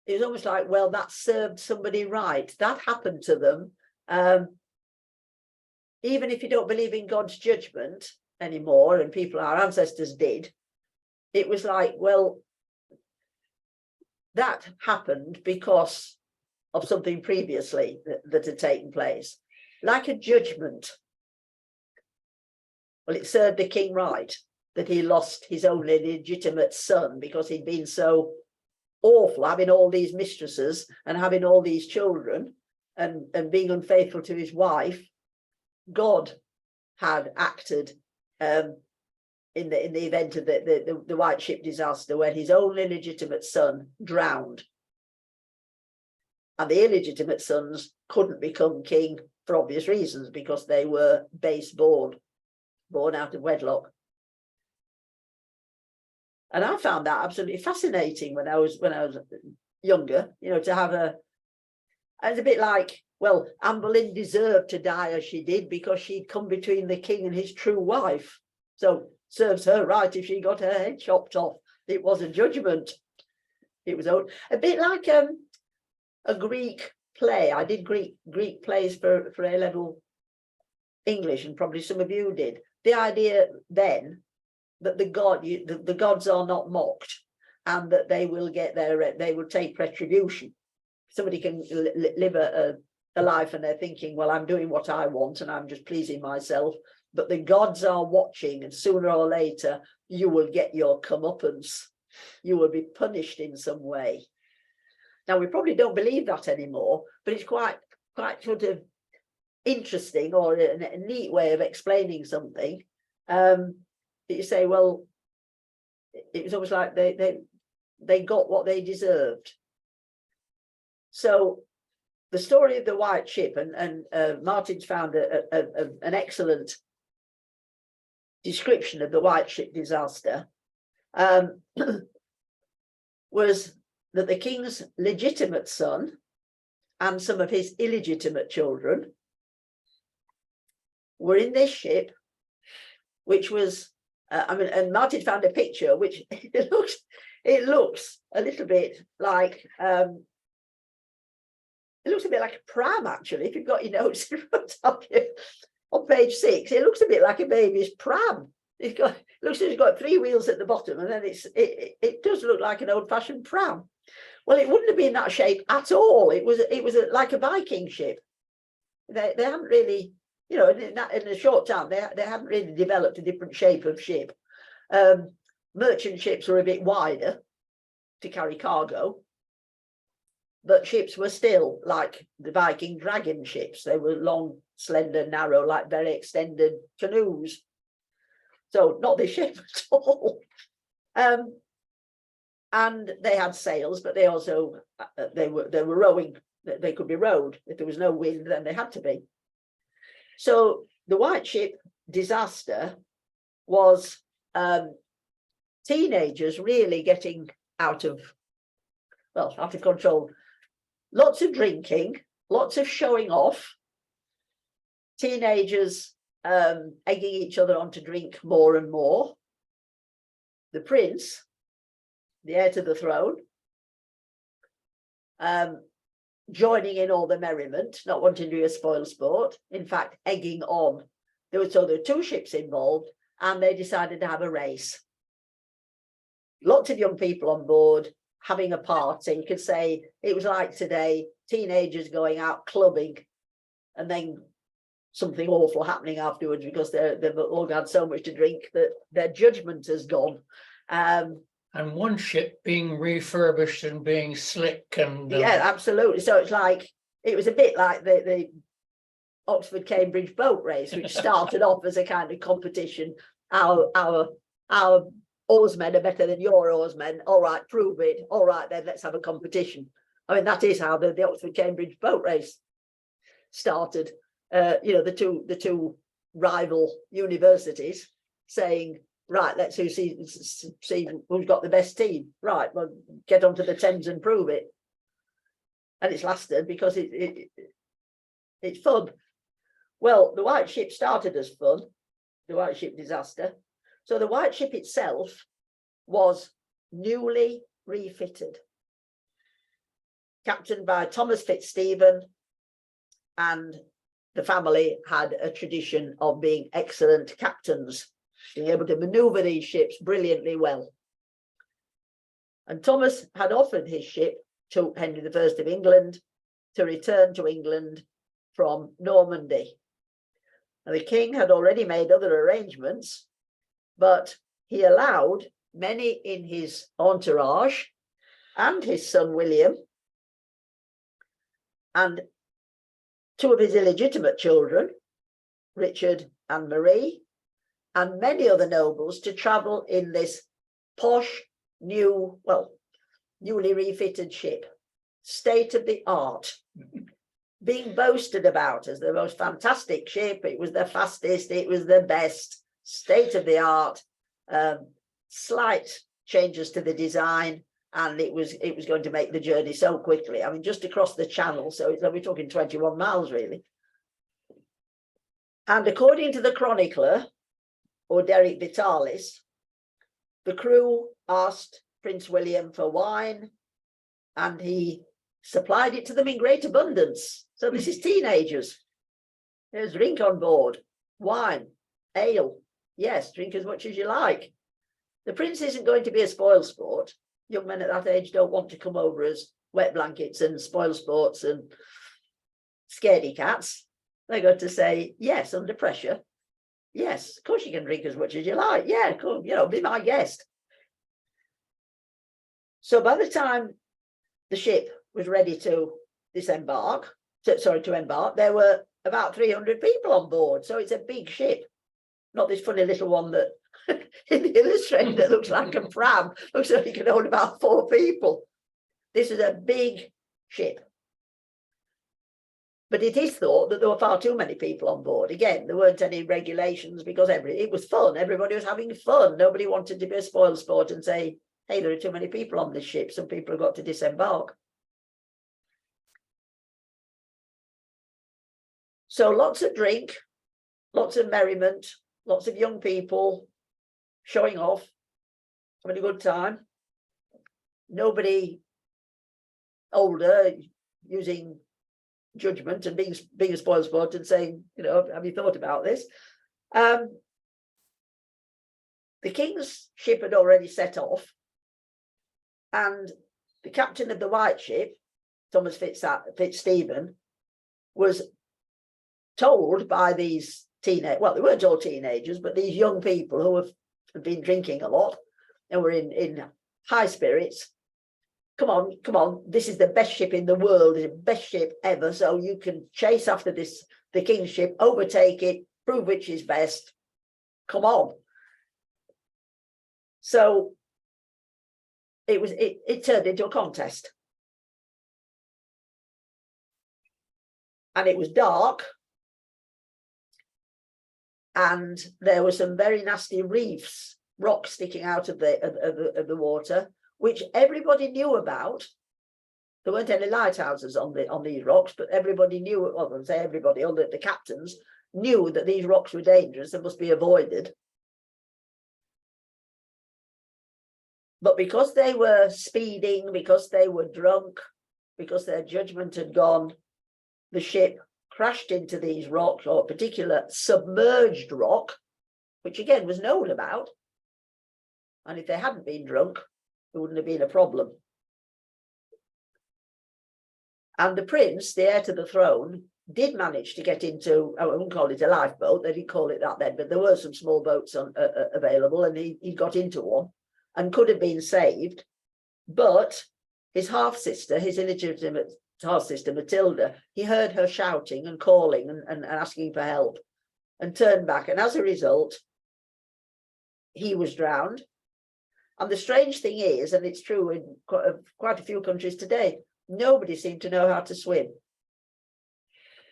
it was almost like, well, that served somebody right. That happened to them. Even if you don't believe in God's judgment anymore, and our ancestors did, it was like, well, that happened because of something previously that had taken place, like a judgment. Well, it served the king right that he lost his only legitimate son because he'd been so awful, having all these mistresses and having all these children and being unfaithful to his wife. God had acted in the event of the White Ship disaster, when his only legitimate son drowned. And the illegitimate sons couldn't become king for obvious reasons, because they were base born out of wedlock. And I found that absolutely fascinating when I was younger, to have it's a bit like, well, Anne Boleyn deserved to die as she did because she'd come between the king and his true wife. So serves her right if she got her head chopped off. It was a judgment. It was a bit like a Greek play. I did Greek plays for A-level English, and probably some of you did. The idea then that the gods are not mocked, and that they will they will take retribution. Somebody can live a life and they're thinking, well, I'm doing what I want and I'm just pleasing myself, but the gods are watching, and sooner or later you will get your comeuppance. You will be punished in some way. Now, we probably don't believe that anymore, but it's quite sort of interesting, or a neat way of explaining something. That you say, well, it was almost like they got what they deserved. So the story of the White Ship, and Martin's found an excellent description of the White Ship disaster, was that the king's legitimate son and some of his illegitimate children were in this ship, which was, and Martin found a picture which it looks a little bit like, it looks a bit like a pram, actually. If you've got your notes in front of you, on page 6, it looks a bit like a baby's pram. It looks like it's got 3 wheels at the bottom, and then it does look like an old-fashioned pram. Well, it wouldn't have been that shape at all. It was like a Viking ship. They haven't really, in a short time, they haven't really developed a different shape of ship. Merchant ships were a bit wider to carry cargo, but ships were still like the Viking dragon ships. They were long, slender, narrow, like very extended canoes. So not this ship at all. And they had sails, but they also they were rowing. They could be rowed. If there was no wind, then they had to be. So the White Ship disaster was teenagers really getting out of control. Lots of drinking, lots of showing off. Teenagers egging each other on to drink more and more. The prince, the heir to the throne, joining in all the merriment, not wanting to do a spoil sport, in fact, egging on. There were 2 ships involved, and they decided to have a race. Lots of young people on board having a party. You could say it was like today, teenagers going out clubbing, and then something awful happening afterwards because they've all had so much to drink that their judgment has gone. And one ship being refurbished and being slick and Yeah, absolutely. So it's like, it was a bit like the Oxford Cambridge boat race, which started off as a kind of competition. Our oarsmen are better than your oarsmen. All right, prove it. All right, then let's have a competition. I mean, that is how the Oxford Cambridge boat race started. The two rival universities saying, right, let's see who's got the best team. Right, well, get onto the Thames and prove it. And it's lasted because it's fun. Well, the White Ship started as fun, the White Ship disaster. So the White Ship itself was newly refitted, captained by Thomas Fitzstephen, and the family had a tradition of being excellent captains, being able to maneuver these ships brilliantly well. And Thomas had offered his ship to Henry I of England to return to England from Normandy. And the king had already made other arrangements, but he allowed many in his entourage and his son William and 2 of his illegitimate children, Richard and Marie, and many other nobles to travel in this posh, newly refitted ship, state of the art, being boasted about as the most fantastic ship. It was the fastest, it was the best, state of the art, slight changes to the design, and it was going to make the journey so quickly. I mean, just across the channel, so we're talking 21 miles really. And according to the chronicler, or Derek Vitalis, the crew asked Prince William for wine, and he supplied it to them in great abundance. So this is teenagers. There's drink on board, wine, ale. Yes, drink as much as you like. The prince isn't going to be a spoil sport. Young men at that age don't want to come over as wet blankets and spoil sports and scaredy cats. They're going to say, yes, under pressure. Yes, of course you can drink as much as you like. Yeah, come, be my guest. So by the time the ship was ready to embark, there were about 300 people on board. So it's a big ship, not this funny little one that in the illustrator that looks like a pram, looks like it can hold about 4 people. This is a big ship. But it is thought that there were far too many people on board. Again, there weren't any regulations because it was fun. Everybody was having fun. Nobody wanted to be a spoil sport and say, hey, there are too many people on this ship. Some people have got to disembark. So lots of drink, lots of merriment, lots of young people showing off, having a good time. Nobody older using judgment and being a spoil sport and saying, have you thought about this? The king's ship had already set off, and the captain of the White Ship, Thomas Fitzstephen, was told by these they weren't all teenagers, but these young people who have been drinking a lot and were in high spirits. Come on, this is the best ship in the world, it's the best ship ever, so you can chase after the king's ship, overtake it, prove which is best. Come on. So it turned into a contest. And it was dark, and there were some very nasty reefs, rocks sticking out of the water, which everybody knew about. There weren't any lighthouses on these rocks, but everybody knew, well, I would say everybody, all the captains knew that these rocks were dangerous and must be avoided. But because they were speeding, because they were drunk, because their judgment had gone. The ship crashed into these rocks, or a particular submerged rock, which again was known about. And if they hadn't been drunk, it wouldn't have been a problem. And the prince, the heir to the throne, did manage to get into, I wouldn't call it a lifeboat, they didn't call it that then, but there were some small boats available, and he got into one and could have been saved. But his half-sister, his illegitimate half-sister, Matilda, he heard her shouting and calling and asking for help, and turned back. And as a result, he was drowned. And the strange thing is, and it's true in quite a few countries today, nobody seemed to know how to swim.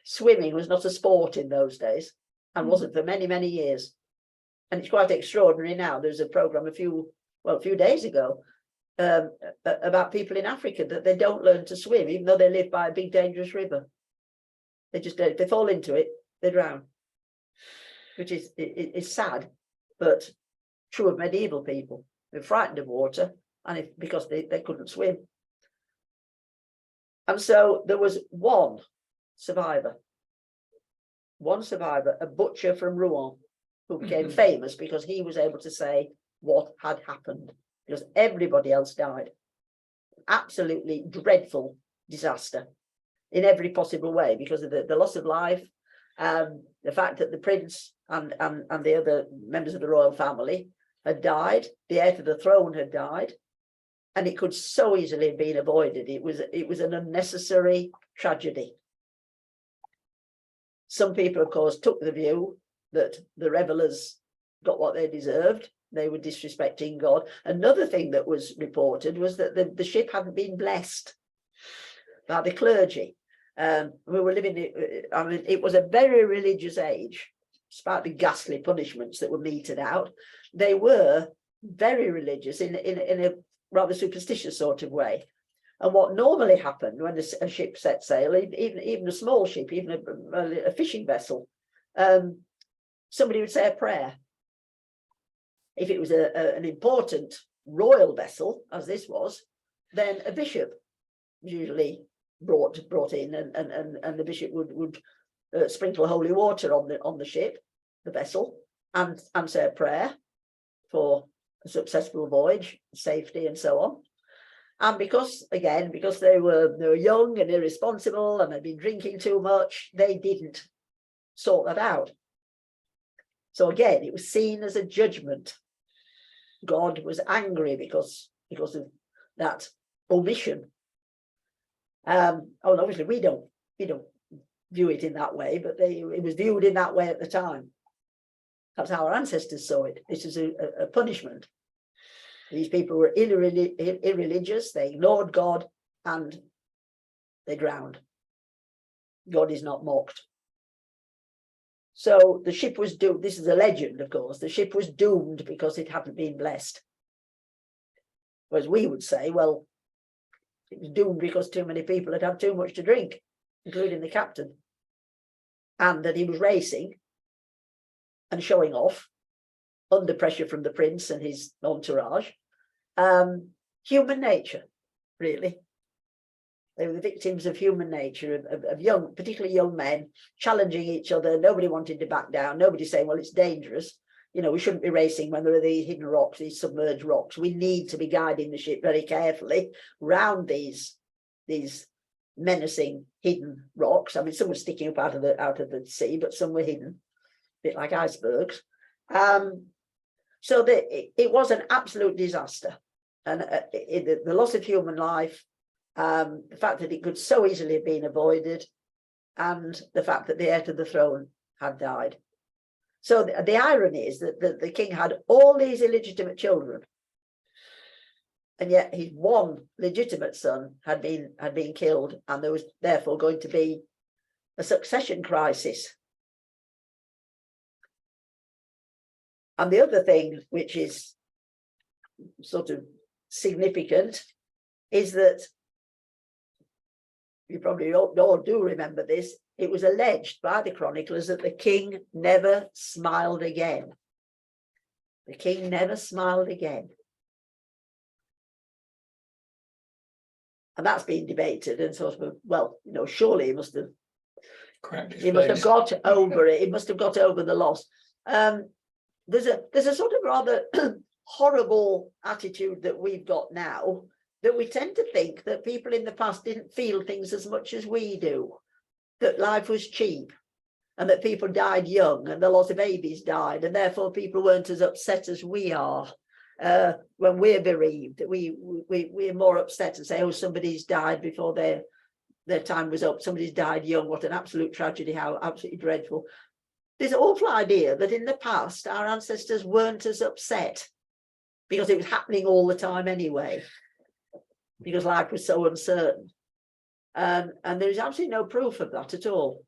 Swimming was not a sport in those days, and wasn't for many, many years. And it's quite extraordinary now. There's a program a few days ago about people in Africa that they don't learn to swim, even though they live by a big dangerous river. They just don't. If they fall into it, they drown, which is sad, but true of medieval people. They're frightened of water, and because they couldn't swim. And so there was one survivor, a butcher from Rouen, who became famous because he was able to say what had happened, because everybody else died. Absolutely dreadful disaster in every possible way, because of the loss of life, the fact that the prince and the other members of the royal family had died, the heir to the throne had died, and it could so easily have been avoided. It was an unnecessary tragedy. Some people, of course, took the view that the revelers got what they deserved. They were disrespecting God. Another thing that was reported was that the ship hadn't been blessed by the clergy. We were living, I mean, it was a very religious age, despite the ghastly punishments that were meted out. They were very religious in a rather superstitious sort of way. And what normally happened when a ship set sail, even a small ship, even a fishing vessel, somebody would say a prayer. If it was an important royal vessel, as this was, then a bishop was usually brought in, and the bishop would sprinkle holy water on the ship, the vessel, and say a prayer for a successful voyage, safety, and so on. And because they were young and irresponsible and had been drinking too much, they didn't sort that out. So again, it was seen as a judgment. God was angry because of that omission. Obviously we don't view it in that way, but it was viewed in that way at the time. That's how our ancestors saw it. This is a punishment. These people were irreligious, they ignored God, and they drowned. God is not mocked. So the ship was doomed. This is a legend, of course. The ship was doomed because it hadn't been blessed. Whereas we would say, well, it was doomed because too many people had too much to drink, including the captain, and that he was racing and showing off under pressure from the prince and his entourage. Human nature, really. They were the victims of human nature, of young, particularly young men, challenging each other. Nobody wanted to back down. Nobody saying, well, it's dangerous. You know, we shouldn't be racing when there are these hidden rocks, these submerged rocks. We need to be guiding the ship very carefully round these menacing hidden rocks. I mean, some were sticking up out of the sea, but some were hidden, a bit like icebergs. So it was an absolute disaster, and the loss of human life, the fact that it could so easily have been avoided, and the fact that the heir to the throne had died. So the irony is that the king had all these illegitimate children, and yet his one legitimate son had been killed, and there was therefore going to be a succession crisis. And the other thing which is sort of significant is that, you probably all do remember this, it was alleged by the chroniclers that the king never smiled again. The king never smiled again. And that's been debated and sort of, well, you know, surely he must have Cracked his he must have face. got over it. He must have got over the loss. There's a sort of rather horrible attitude that we've got now, that we tend to think that people in the past didn't feel things as much as we do, that life was cheap and that people died young and a lot of babies died, and therefore people weren't as upset as we are. When we're bereaved, we're more upset and say, oh, somebody's died before their time was up, somebody's died young, what an absolute tragedy, how absolutely dreadful. This awful idea that in the past our ancestors weren't as upset because it was happening all the time anyway, because life was so uncertain. And there is absolutely no proof of that at all.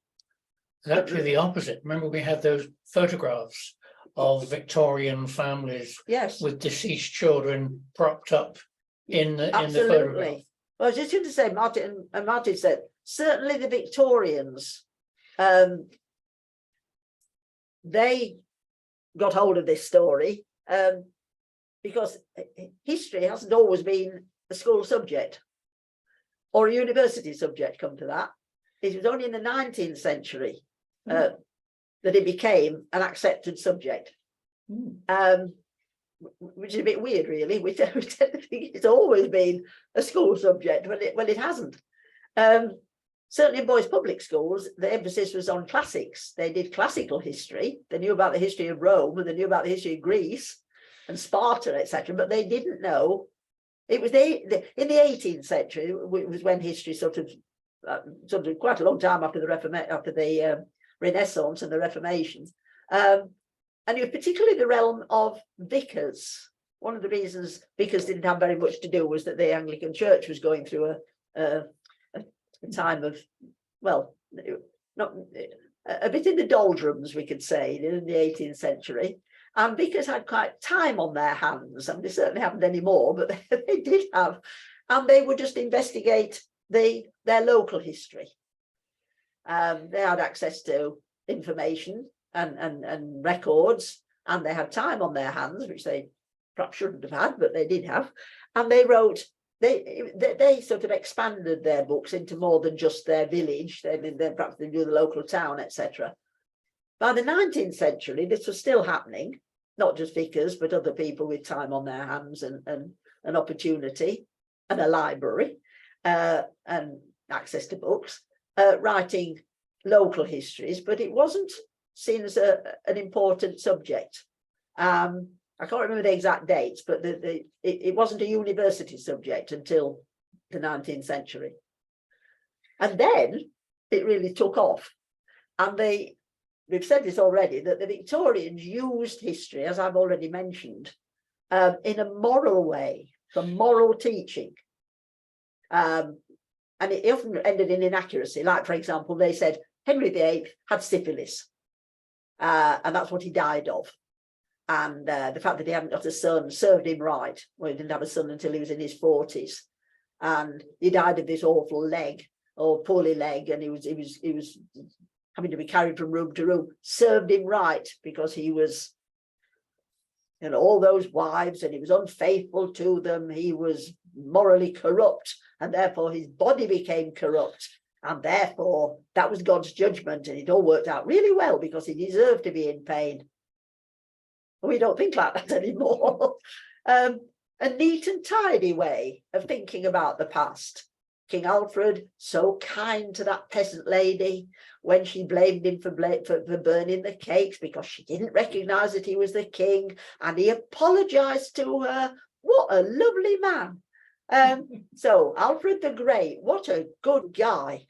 It's actually the opposite. Remember, we had those photographs of Victorian families Yes, with deceased children propped up in the photograph. absolutely. Well, I was just going to say, Martin said, certainly the Victorians, they got hold of this story because history hasn't always been a school subject or a university subject, come to that. It was only in the 19th century that it became an accepted subject, which is a bit weird, really. We tend to think it's always been a school subject when it hasn't. Certainly in boys' public schools, the emphasis was on classics. They did classical history. They knew about the history of Rome and they knew about the history of Greece and Sparta, etc. But they didn't know. It was in the 18th century, it was when history sort of quite a long time after the Renaissance and the Reformation. And it was particularly the realm of vicars. One of the reasons vicars didn't have very much to do was that the Anglican Church was going through a time of, well, not a bit in the doldrums, we could say, in the 18th century. And vicars had quite time on their hands. I mean, they certainly haven't anymore, but they did have. And they would just investigate their local history. They had access to information and records, and they had time on their hands, which they perhaps shouldn't have had, but they did have. And they wrote, they sort of expanded their books into more than just their village. Perhaps they knew the local town, etc. By the 19th century, this was still happening, not just vicars, but other people with time on their hands and an opportunity and a library and access to books, writing local histories, but it wasn't seen as an important subject. I can't remember the exact dates, but it wasn't a university subject until the 19th century. And then it really took off. And we've said this already, that the Victorians used history, as I've already mentioned, in a moral way, for moral teaching. And it often ended in inaccuracy. Like, for example, they said Henry VIII had syphilis, and that's what he died of. And the fact that he hadn't got a son served him right. Well, he didn't have a son until he was in his 40s. And he died of this awful leg, or poorly leg, and he was having to be carried from room to room. Served him right, because he was, you know, all those wives, and he was unfaithful to them. He was morally corrupt, and therefore his body became corrupt. And therefore that was God's judgment, and it all worked out really well because he deserved to be in pain. We don't think like that anymore. A neat and tidy way of thinking about the past. King Alfred, so kind to that peasant lady when she blamed him for burning the cakes because she didn't recognise that he was the king, and he apologised to her. What a lovely man. So Alfred the Great, what a good guy.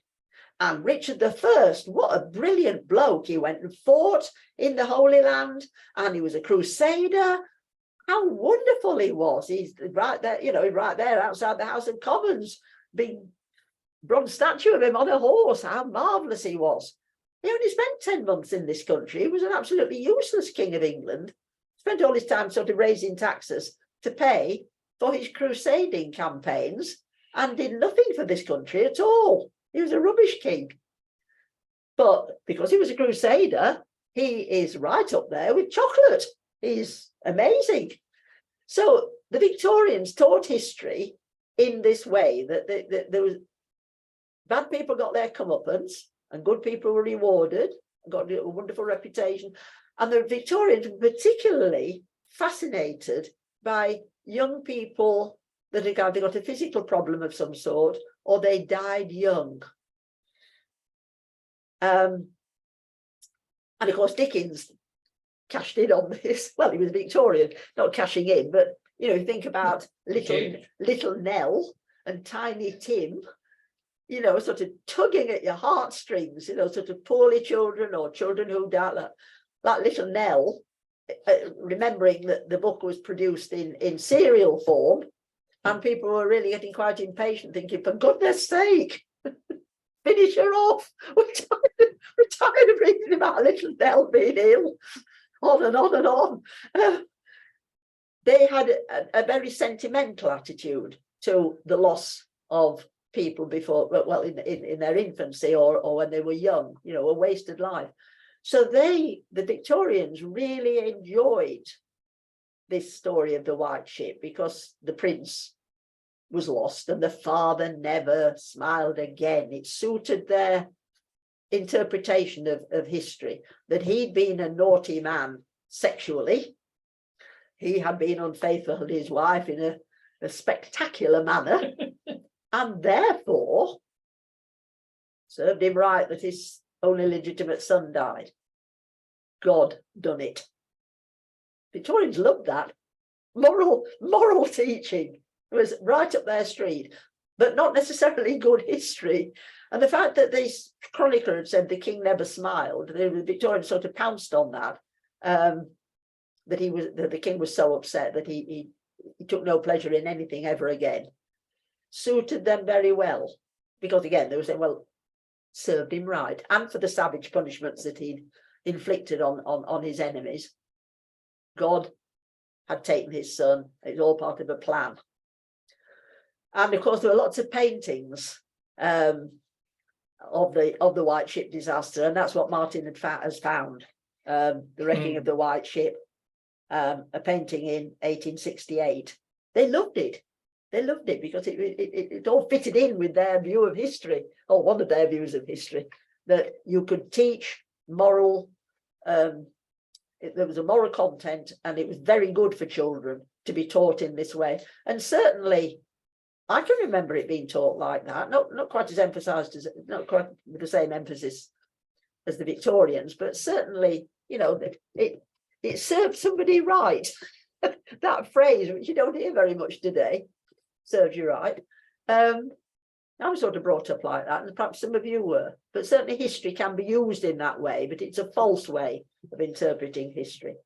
And Richard I, what a brilliant bloke. He went and fought in the Holy Land, and he was a crusader. How wonderful he was. He's right there, you know, right there outside the House of Commons, big bronze statue of him on a horse. How marvellous he was. He only spent 10 months in this country. He was an absolutely useless king of England. Spent all his time sort of raising taxes to pay for his crusading campaigns and did nothing for this country at all. He was a rubbish king. But because he was a crusader, he is right up there with chocolate. He's amazing. So the Victorians taught history in this way, that there was bad people got their comeuppance and good people were rewarded, got a wonderful reputation. And the Victorians were particularly fascinated by young people that had either got a physical problem of some sort or they died young. And of course, Dickens cashed in on this. Well, he was Victorian, not cashing in, but you know, think about little Nell and Tiny Tim, you know, sort of tugging at your heartstrings, you know, sort of poorly children or children who died. Like little Nell, remembering that the book was produced in serial form, and people were really getting quite impatient, thinking, for goodness sake, finish her off. We're tired of reading about little Nell being ill, on and on and on. They had a very sentimental attitude to the loss of people before, well, in their infancy or when they were young, you know, a wasted life. So the Victorians really enjoyed this story of the White Ship because the prince was lost and the father never smiled again. It suited their interpretation of history, that he'd been a naughty man sexually. He had been unfaithful to his wife in a spectacular manner, and therefore served him right that his only legitimate son died. God done it. Victorians loved that. Moral teaching was right up their street, but not necessarily good history. And the fact that this chronicler had said the king never smiled, the Victorians sort of pounced on that, that the king was so upset that he took no pleasure in anything ever again, suited them very well, because again they were saying, well, served him right, and for the savage punishments that he'd inflicted on his enemies, God had taken his son. It was all part of a plan. And of course there were lots of paintings of the White Ship disaster, and that's what Martin has found, the wrecking of the White Ship, a painting in 1868. They loved it. They loved it because it all fitted in with their view of history, or one of their views of history, that you could teach moral, there was a moral content, and it was very good for children to be taught in this way. And certainly I can remember it being taught like that, not quite as emphasized as, not quite with the same emphasis as the Victorians, but certainly, you know, it served somebody right. That phrase, which you don't hear very much today, serves you right. I was sort of brought up like that, and perhaps some of you were, but certainly history can be used in that way, but it's a false way of interpreting history.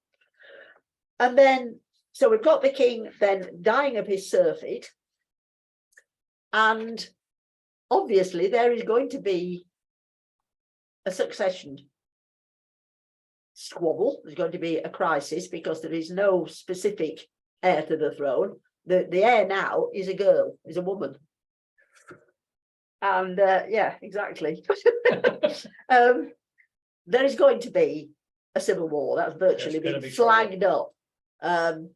And then, so we've got the king then dying of his surfeit, and obviously there is going to be a succession squabble. There's going to be a crisis because there is no specific heir to the throne. The heir now is a girl, is a woman. And yeah, exactly. There is going to be a civil war. That's virtually been flagged up. None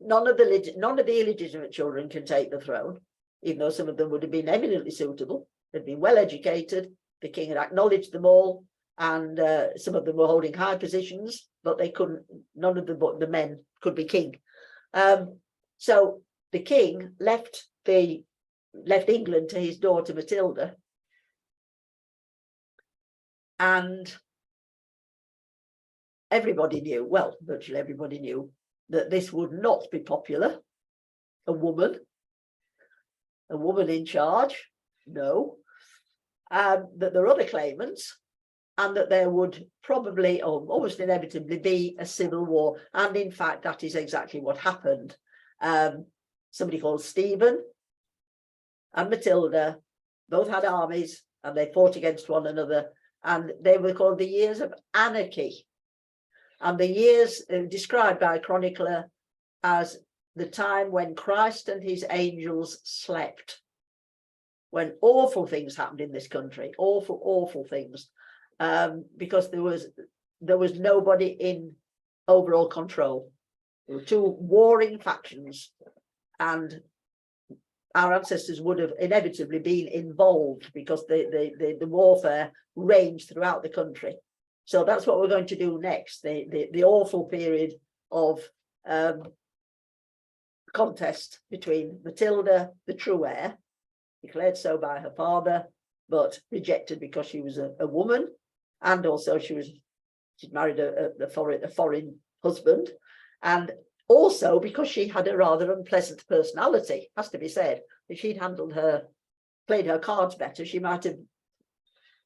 of the illegitimate children can take the throne, even though some of them would have been eminently suitable. They'd been well educated. The king had acknowledged them all, and some of them were holding high positions, but they couldn't. None of the men could be king. So the king left England to his daughter Matilda, and everybody knew, well, virtually everybody knew, that this would not be popular. A woman in charge, no. That there are other claimants, and that there would probably, or almost inevitably, be a civil war. And in fact, that is exactly what happened. Somebody called Stephen and Matilda both had armies, and they fought against one another, and they were called the Years of Anarchy. And the years described by a chronicler as the time when Christ and his angels slept, when awful things happened in this country, awful things, because there was nobody in overall control. There were two warring factions, and our ancestors would have inevitably been involved because the warfare ranged throughout the country. So that's what we're going to do next, the awful period of contest between Matilda, the true heir, declared so by her father, but rejected because she was a woman, and also she'd married a foreign husband, and also because she had a rather unpleasant personality, has to be said. If she'd played her cards better, she might have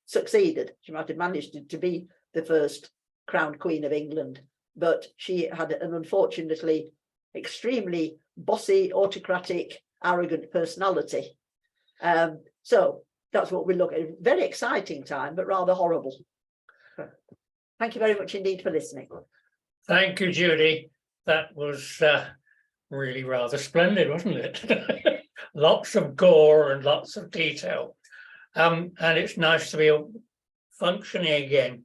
succeeded. She might have managed to be the first crowned Queen of England, but she had an unfortunately extremely bossy, autocratic, arrogant personality. So that's what we look at. Very exciting time, but rather horrible. Thank you very much indeed for listening. Thank you, Judy. That was really rather splendid, wasn't it? Lots of gore and lots of detail. And it's nice to be functioning again.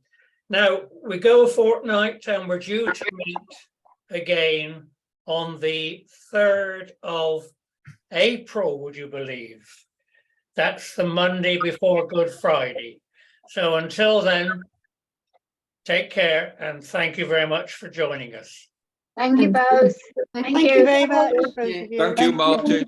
Now, we go a fortnight and we're due to meet again on the 3rd of April, would you believe? That's the Monday before Good Friday. So until then, take care and thank you very much for joining us. Thank you both. Thank you very much. both of you. Thank you, Martin.